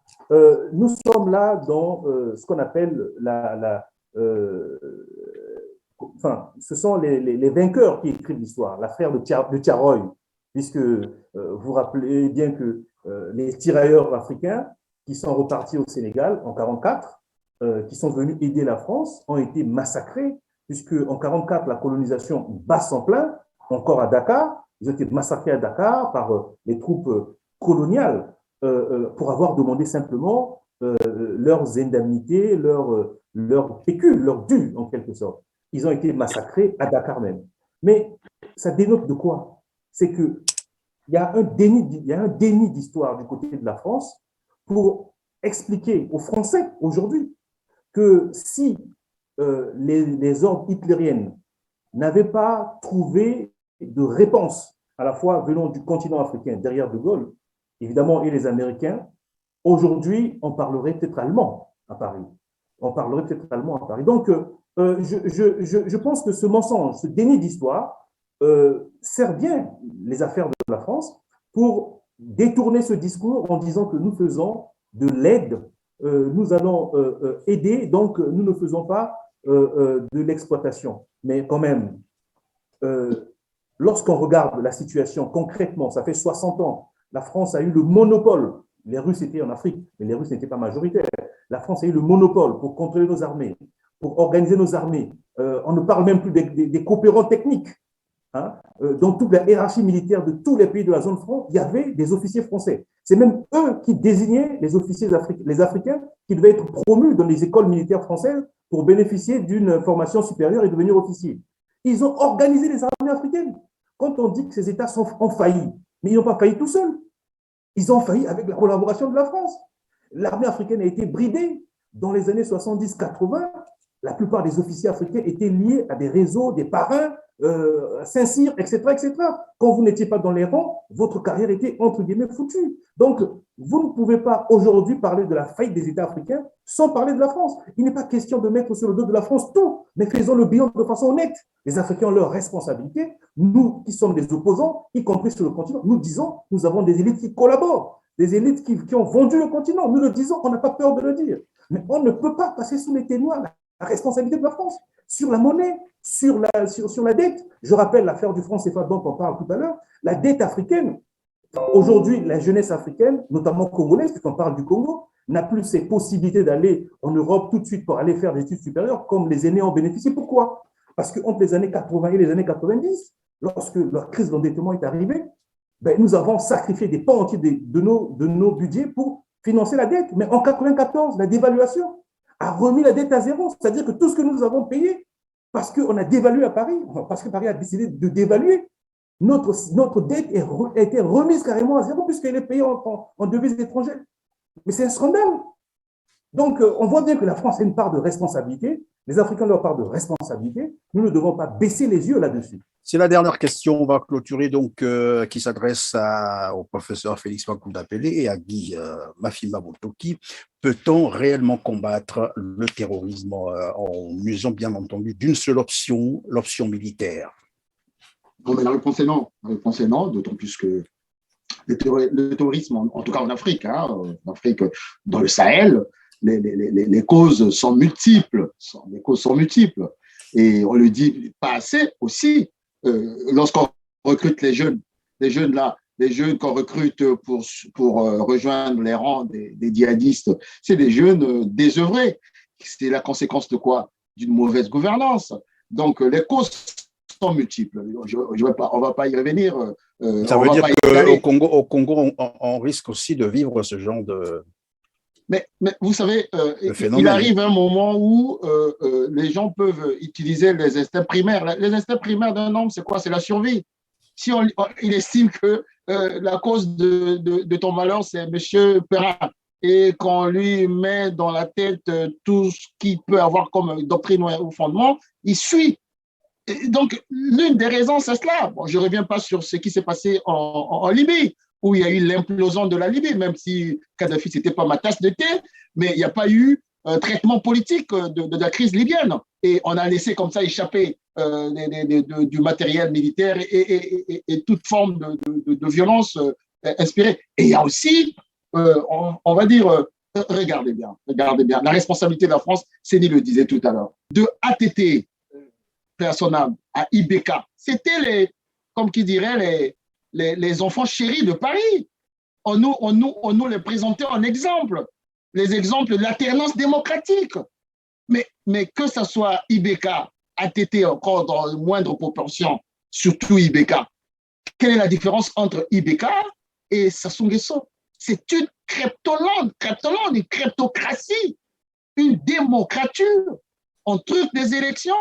Nous sommes là dans ce qu'on appelle enfin, ce sont les vainqueurs qui écrivent l'histoire, l'affaire de Tiaroy, puisque vous rappelez bien que les tirailleurs africains qui sont repartis au Sénégal en 1944, qui sont venus aider la France, ont été massacrés, puisque en 1944, la colonisation bat son plein, encore à Dakar, ils ont été massacrés à Dakar par les troupes coloniales pour avoir demandé simplement leurs indemnités, leur pécule, leur dû, en quelque sorte. Ils ont été massacrés à Dakar même. Mais ça dénote de quoi? C'est qu'il y a un déni d'histoire du côté de la France pour expliquer aux Français aujourd'hui que si les ordres hitlériennes n'avaient pas trouvé de réponse à la fois venant du continent africain derrière De Gaulle, évidemment, et les Américains, aujourd'hui, on parlerait peut-être allemand à Paris. On parlerait peut-être allemand à Paris. Donc, je pense que ce mensonge, ce déni d'histoire, sert bien les affaires de la France pour détourner ce discours en disant que nous faisons de l'aide, nous allons aider, donc nous ne faisons pas de l'exploitation. Mais quand même, lorsqu'on regarde la situation concrètement, ça fait 60 ans, la France a eu le monopole. Les Russes étaient en Afrique, mais les Russes n'étaient pas majoritaires. La France a eu le monopole pour contrôler nos armées, pour organiser nos armées. On ne parle même plus des coopérants techniques. Hein. Dans toute la hiérarchie militaire de tous les pays de la zone franc, il y avait des officiers français. C'est même eux qui désignaient les officiers les Africains qui devaient être promus dans les écoles militaires françaises pour bénéficier d'une formation supérieure et devenir officiers. Ils ont organisé les armées africaines. Quand on dit que ces États ont failli, mais ils n'ont pas failli tout seuls. Ils ont failli avec la collaboration de la France. L'armée africaine a été bridée. Dans les années 70-80, la plupart des officiers africains étaient liés à des réseaux, des parrains, Saint-Cyr, etc., etc. Quand vous n'étiez pas dans les rangs, votre carrière était, entre guillemets, foutue. Donc, vous ne pouvez pas aujourd'hui parler de la faillite des États africains sans parler de la France. Il n'est pas question de mettre sur le dos de la France tout, mais faisons le bilan de façon honnête. Les Africains ont leurs responsabilités. Nous, qui sommes des opposants, y compris sur le continent, nous disons, nous avons des élites qui collaborent, des élites qui ont vendu le continent. Nous le disons, on n'a pas peur de le dire. Mais on ne peut pas passer sous les témoins la responsabilité de la France sur la monnaie, sur la dette. Je rappelle l'affaire du franc CFA dont on parle tout à l'heure. La dette africaine, Aujourd'hui, la jeunesse africaine, notamment congolaise, puisqu'on parle du Congo, n'a plus ces possibilités d'aller en Europe tout de suite pour aller faire des études supérieures comme les aînés en bénéficient. Pourquoi? Parce qu'entre les années 80 et les années 90, lorsque la crise d'endettement est arrivée, ben, nous avons sacrifié des pans entiers de nos budgets pour financer la dette. Mais en 94, la dévaluation a remis la dette à zéro. C'est-à-dire que tout ce que nous avons payé, parce qu'on a dévalué à Paris, parce que Paris a décidé de dévaluer, notre dette a été remise carrément à zéro puisqu'elle est payée en devises étrangères. Mais c'est un scandale. Donc, on voit bien que la France a une part de responsabilité. Les Africains ont leur part de responsabilité. Nous ne devons pas baisser les yeux là-dessus. C'est la dernière question. On va clôturer donc, qui s'adresse au professeur Félix Makounda-Pellé et à Guy Mafima Botoki. Peut-on réellement combattre le terrorisme en usant bien entendu d'une seule option, l'option militaire? Non, mais la réponse est non. La réponse est non, d'autant plus que le terrorisme, en tout cas en Afrique, dans le Sahel, les causes sont multiples. Les causes sont multiples. Et on le dit pas assez aussi. Lorsqu'on recrute les jeunes qu'on recrute pour rejoindre les rangs des djihadistes, c'est des jeunes désœuvrés. C'est la conséquence de quoi? D'une mauvaise gouvernance. Donc, les causes sont multiples. On ne va pas y revenir. Ça veut dire qu'au Congo, on risque aussi de vivre ce genre de... Mais vous savez, il arrive un moment où les gens peuvent utiliser les instincts primaires. Les instincts primaires d'un homme, c'est quoi? C'est la survie. Si il estime que la cause de ton malheur, c'est M. Perrin, et qu'on lui met dans la tête tout ce qu'il peut avoir comme doctrine ou fondement, il suit. Et donc, l'une des raisons, c'est cela. Bon, je ne reviens pas sur ce qui s'est passé en Libye, où il y a eu l'implosion de la Libye, même si Kadhafi, ce n'était pas ma tasse de thé, mais il n'y a pas eu un traitement politique de la crise libyenne. Et on a laissé comme ça échapper du matériel militaire et toute forme de violence inspirée. Et il y a aussi, on va dire, regardez bien, la responsabilité de la France, Séni le disait tout à l'heure, de ATT, personnel, à IBK, c'était comme qui dirait, les enfants chéris de Paris. On nous les présentait en exemple, les exemples de l'alternance démocratique. Mais que ce soit IBK, ATT encore dans une moindre proportion, surtout IBK, quelle est la différence entre IBK et Sassou Nguesso? C'est une kleptolande, une kleptocratie, une démocrature. On truque des élections,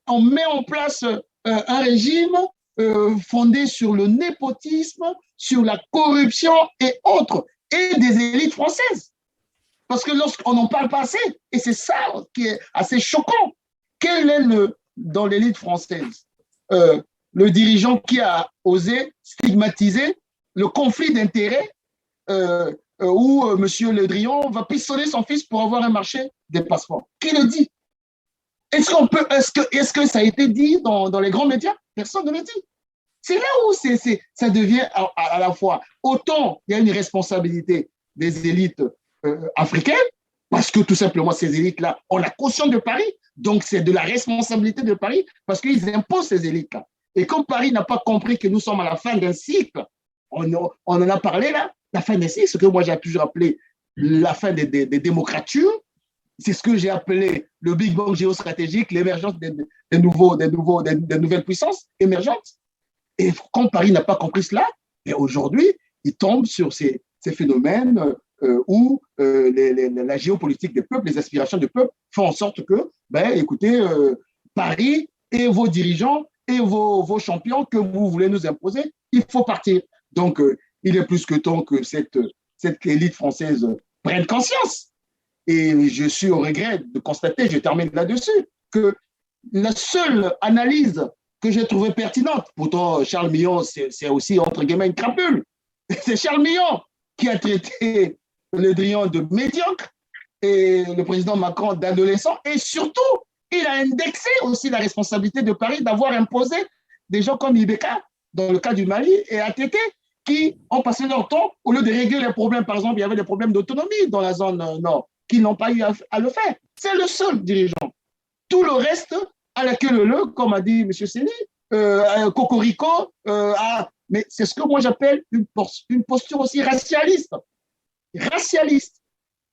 on met en place un régime fondé sur le népotisme, sur la corruption et autres, et des élites françaises. Parce que lorsqu'on n'en parle pas assez, et c'est ça qui est assez choquant, quel est dans l'élite française le dirigeant qui a osé stigmatiser le conflit d'intérêts où M. Le Drian va pistonner son fils pour avoir un marché des passeports? Qui le dit? Est-ce que ça a été dit dans les grands médias? Personne ne le dit. C'est là où ça devient à la fois, autant il y a une responsabilité des élites africaines, parce que tout simplement ces élites-là ont la caution de Paris, donc c'est de la responsabilité de Paris, parce qu'ils imposent ces élites-là. Et comme Paris n'a pas compris que nous sommes à la fin d'un cycle, on en a parlé là, la fin d'un cycle, ce que moi j'ai toujours appelé la fin des démocratures. C'est ce que j'ai appelé le Big Bang géostratégique, l'émergence des nouvelles puissances émergentes. Et quand Paris n'a pas compris cela, et aujourd'hui, il tombe sur ces phénomènes où la géopolitique des peuples, les aspirations des peuples font en sorte que, écoutez, Paris et vos dirigeants et vos champions que vous voulez nous imposer, il faut partir. Donc, il est plus que temps que cette élite française prenne conscience. Et je suis au regret de constater, je termine là-dessus, que la seule analyse que j'ai trouvée pertinente, pourtant Charles Millon, c'est aussi entre guillemets une crapule, c'est Charles Millon qui a traité Le Drian de médiocre et le président Macron d'adolescent, et surtout, il a indexé aussi la responsabilité de Paris d'avoir imposé des gens comme IBK, dans le cas du Mali, et ATT, qui ont passé leur temps, au lieu de régler les problèmes, par exemple, il y avait des problèmes d'autonomie dans la zone nord, qui n'ont pas eu à le faire. C'est le seul dirigeant. Tout le reste, à la queue leu, comme a dit M. Séni, cocorico, mais c'est ce que moi j'appelle une posture aussi racialiste. Racialiste.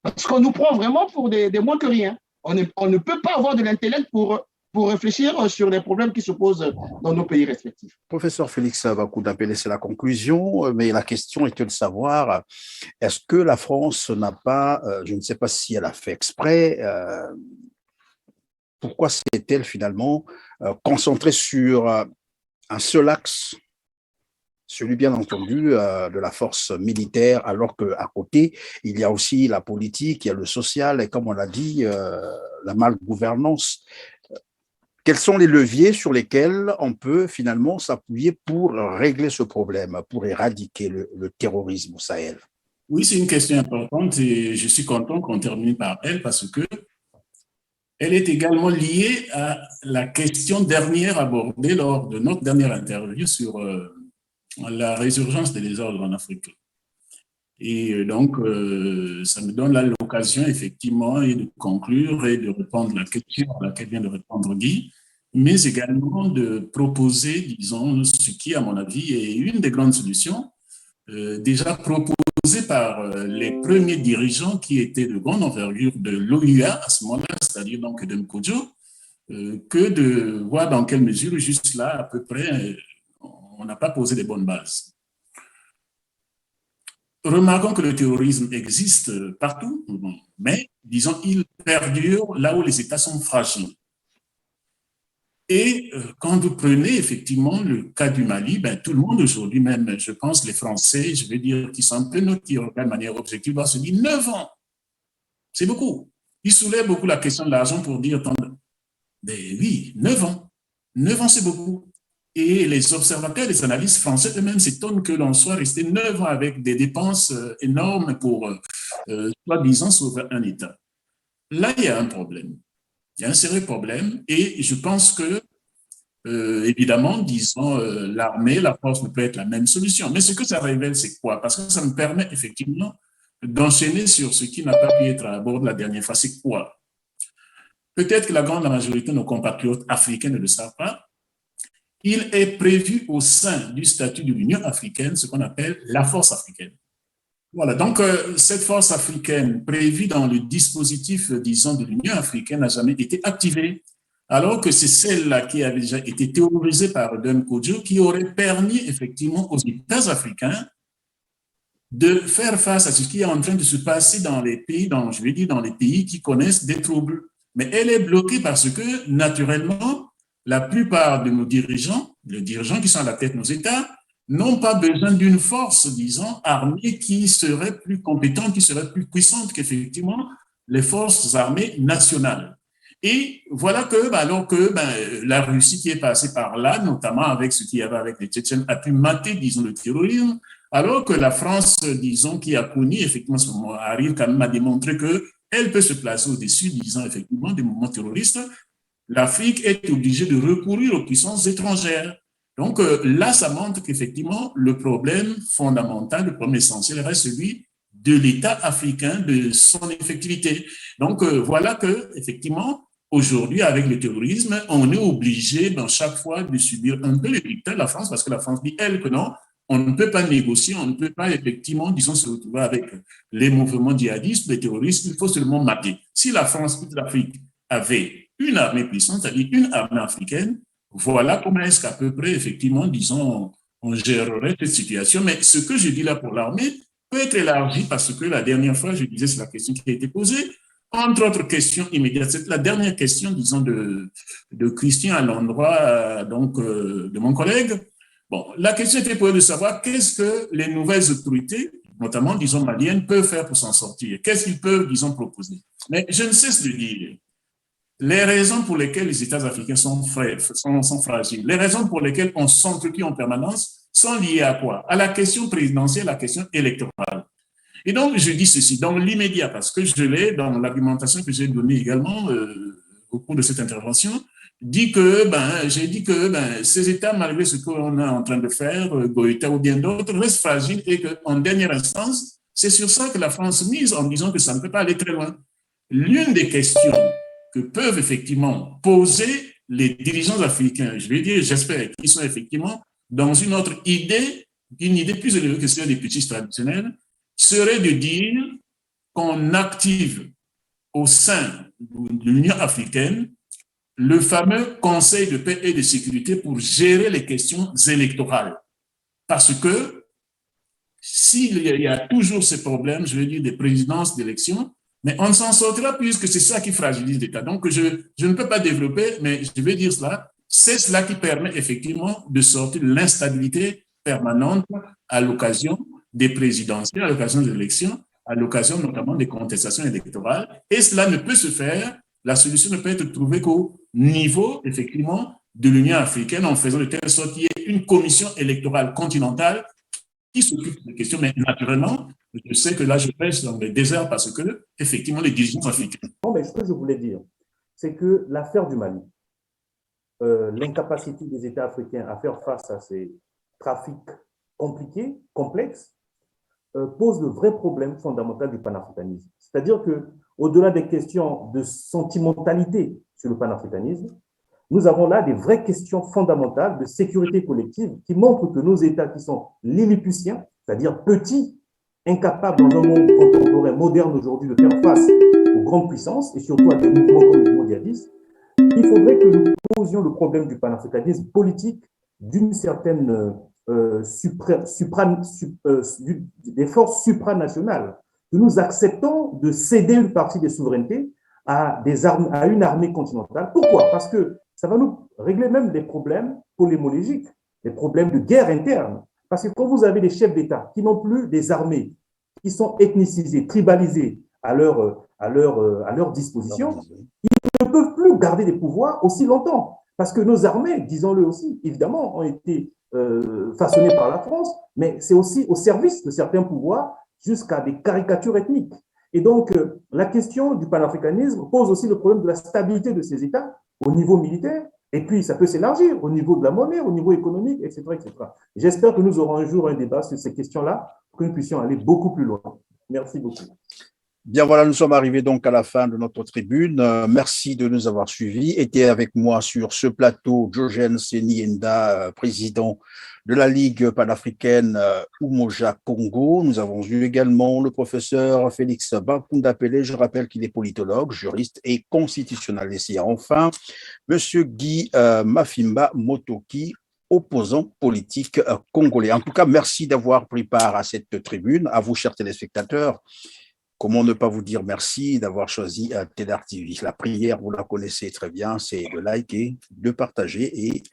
Parce qu'on nous prend vraiment pour des moins que rien. On ne peut pas avoir de l'intellect pour réfléchir sur les problèmes qui se posent dans nos pays respectifs. Professeur Félix Bakoudapele, c'est la conclusion, mais la question est de savoir, est-ce que la France n'a pas, je ne sais pas si elle a fait exprès, pourquoi s'est-elle finalement concentrée sur un seul axe, celui bien entendu de la force militaire, alors qu'à côté, il y a aussi la politique, il y a le social et comme on l'a dit, la malgouvernance. Quels sont les leviers sur lesquels on peut finalement s'appuyer pour régler ce problème, pour éradiquer le terrorisme au Sahel? Oui, c'est une question importante et je suis content qu'on termine par elle parce que elle est également liée à la question dernière abordée lors de notre dernière interview sur la résurgence des désordres en Afrique. Et donc, ça me donne l'occasion, effectivement, et de conclure et de répondre à la question à laquelle vient de répondre Guy, mais également de proposer, disons, ce qui, à mon avis, est une des grandes solutions, déjà proposée par les premiers dirigeants qui étaient de grande envergure de l'OUA à ce moment-là, c'est-à-dire donc de Nkodjo, que de voir dans quelle mesure, juste là, à peu près, on n'a pas posé les bonnes bases. Remarquons que le terrorisme existe partout, mais disons, il perdure là où les États sont fragiles. Et quand vous prenez effectivement le cas du Mali, ben, tout le monde aujourd'hui, même je pense les Français, je vais dire, qui sont un peu neutres, qui regardent de manière objective, va se dire 9 ans, c'est beaucoup. Ils soulèvent beaucoup la question de l'argent pour dire, ben oui, 9 ans. 9 ans, c'est beaucoup. Et les observateurs, les analystes français eux-mêmes s'étonnent que l'on soit resté 9 ans avec des dépenses énormes pour, soi-disant, sauver un État. Là, il y a un problème. Il y a un sérieux problème et je pense que, évidemment, disons, l'armée, la force ne peut être la même solution. Mais ce que ça révèle, c'est quoi? Parce que ça me permet effectivement d'enchaîner sur ce qui n'a pas pu être abordé la dernière fois. C'est quoi? Peut-être que la grande majorité de nos compatriotes africains ne le savent pas. Il est prévu au sein du statut de l'Union africaine ce qu'on appelle la force africaine. Voilà, donc cette force africaine prévue dans le dispositif, disons, de l'Union africaine n'a jamais été activée, alors que c'est celle-là qui avait déjà été théorisée par Don Kodjo qui aurait permis effectivement aux États africains de faire face à ce qui est en train de se passer dans les pays, je vais dire dans les pays qui connaissent des troubles. Mais elle est bloquée parce que, naturellement, la plupart de nos dirigeants, les dirigeants qui sont à la tête de nos États, n'ont pas besoin d'une force, disons, armée qui serait plus compétente, qui serait plus puissante qu'effectivement les forces armées nationales. Et voilà que, alors que la Russie qui est passée par là, notamment avec ce qu'il y avait avec les Tchétchènes, a pu mater, disons, le terrorisme, alors que la France, disons, qui a connu effectivement ce moment, arrive quand même à démontrer qu'elle peut se placer au-dessus, disons, effectivement, des mouvements terroristes, l'Afrique est obligée de recourir aux puissances étrangères. Donc là, ça montre qu'effectivement, le problème fondamental, le problème essentiel reste celui de l'État africain, de son effectivité. Donc voilà que effectivement, aujourd'hui, avec le terrorisme, on est obligé, dans chaque fois, de subir un peu le dictat de la France, parce que la France dit, elle, que non, on ne peut pas négocier, on ne peut pas effectivement, disons, se retrouver avec les mouvements djihadistes, les terroristes, il faut seulement mater. Si la France ou l'Afrique avait une armée puissante, c'est-à-dire une armée africaine, voilà comment est-ce qu'à peu près, effectivement, disons, on gérerait cette situation. Mais ce que je dis là pour l'armée peut être élargi parce que la dernière fois, je disais, c'est la question qui a été posée. Entre autres questions immédiates, c'est la dernière question, disons, de Christian à l'endroit de mon collègue. Bon, la question était posée de savoir qu'est-ce que les nouvelles autorités, notamment, disons, maliennes, peuvent faire pour s'en sortir. Qu'est-ce qu'ils peuvent, disons, proposer. Mais je ne cesse de dire, les raisons pour lesquelles les États africains sont fragiles, les raisons pour lesquelles on s'entretient en permanence sont liées à quoi? À la question présidentielle, à la question électorale. Et donc, je dis ceci, dans l'immédiat, parce que je l'ai dans l'argumentation que j'ai donnée également au cours de cette intervention, j'ai dit que ces États, malgré ce qu'on est en train de faire, Goïta ou bien d'autres, restent fragiles et qu'en dernière instance, c'est sur ça que la France mise en disant que ça ne peut pas aller très loin. L'une des questions que peuvent effectivement poser les dirigeants africains, je vais dire, j'espère qu'ils sont effectivement dans une autre idée, une idée plus élevée que celle des petits traditionnels, serait de dire qu'on active au sein de l'Union africaine le fameux Conseil de paix et de sécurité pour gérer les questions électorales. Parce que s'il y a toujours ces problèmes, je veux dire, des présidences d'élections, mais on ne s'en sortira puisque c'est ça qui fragilise l'État. Donc, je ne peux pas développer, mais je vais dire cela. C'est cela qui permet effectivement de sortir de l'instabilité permanente à l'occasion des présidentielles, à l'occasion des élections, à l'occasion notamment des contestations électorales. Et cela ne peut se faire, la solution ne peut être trouvée qu'au niveau, effectivement, de l'Union africaine, en faisant de telle sorte qu'il y ait une commission électorale continentale qui s'occupe des questions. Mais naturellement, je sais que là, je pêche dans le désert parce que, effectivement, les dirigeants africains. Non, mais ce que je voulais dire, c'est que l'affaire du Mali, l'incapacité des États africains à faire face à ces trafics compliqués, complexes, pose le vrai problème fondamental du panafricanisme. C'est-à-dire qu'au-delà des questions de sentimentalité sur le panafricanisme, nous avons là des vraies questions fondamentales de sécurité collective qui montrent que nos États qui sont lilliputiens, c'est-à-dire petits, incapables dans un monde contemporain moderne aujourd'hui de faire face aux grandes puissances et surtout à des mouvements comme les mouvements djihadistes, il faudrait que nous posions le problème du panafricanisme politique d'une certaine des forces supranationales, que nous acceptons de céder une partie des souverainetés à une armée continentale. Pourquoi? Parce que ça va nous régler même des problèmes polémologiques, des problèmes de guerre interne. Parce que quand vous avez des chefs d'État qui n'ont plus des armées, qui sont ethnicisées, tribalisées à leur disposition, ils ne peuvent plus garder des pouvoirs aussi longtemps. Parce que nos armées, disons-le aussi, évidemment, ont été façonnées par la France, mais c'est aussi au service de certains pouvoirs jusqu'à des caricatures ethniques. Et donc, la question du panafricanisme pose aussi le problème de la stabilité de ces États au niveau militaire, et puis ça peut s'élargir au niveau de la monnaie, au niveau économique, etc. etc. J'espère que nous aurons un jour un débat sur ces questions-là, pour que nous puissions aller beaucoup plus loin. Merci beaucoup. Bien, voilà, nous sommes arrivés donc à la fin de notre tribune. Merci de nous avoir suivis. Était avec moi sur ce plateau Diogène Seni-Enda, président de la Ligue panafricaine Umoja Congo. Nous avons eu également le professeur Félix Bakunda Pelé. Je rappelle qu'il est politologue, juriste et constitutionnaliste. Et enfin, monsieur Guy Mafimba Motoki, opposant politique congolais. En tout cas, merci d'avoir pris part à cette tribune. À vous, chers téléspectateurs. Comment ne pas vous dire merci d'avoir choisi TELAR TV. La prière, vous la connaissez très bien, c'est de liker, de partager et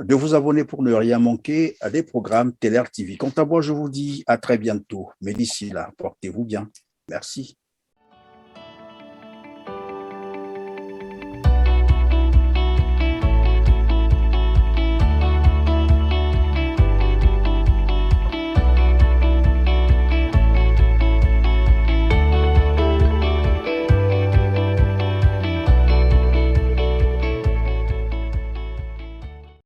de vous abonner pour ne rien manquer à des programmes TELAR TV. Quant à moi, je vous dis à très bientôt. Mais d'ici là, portez-vous bien. Merci.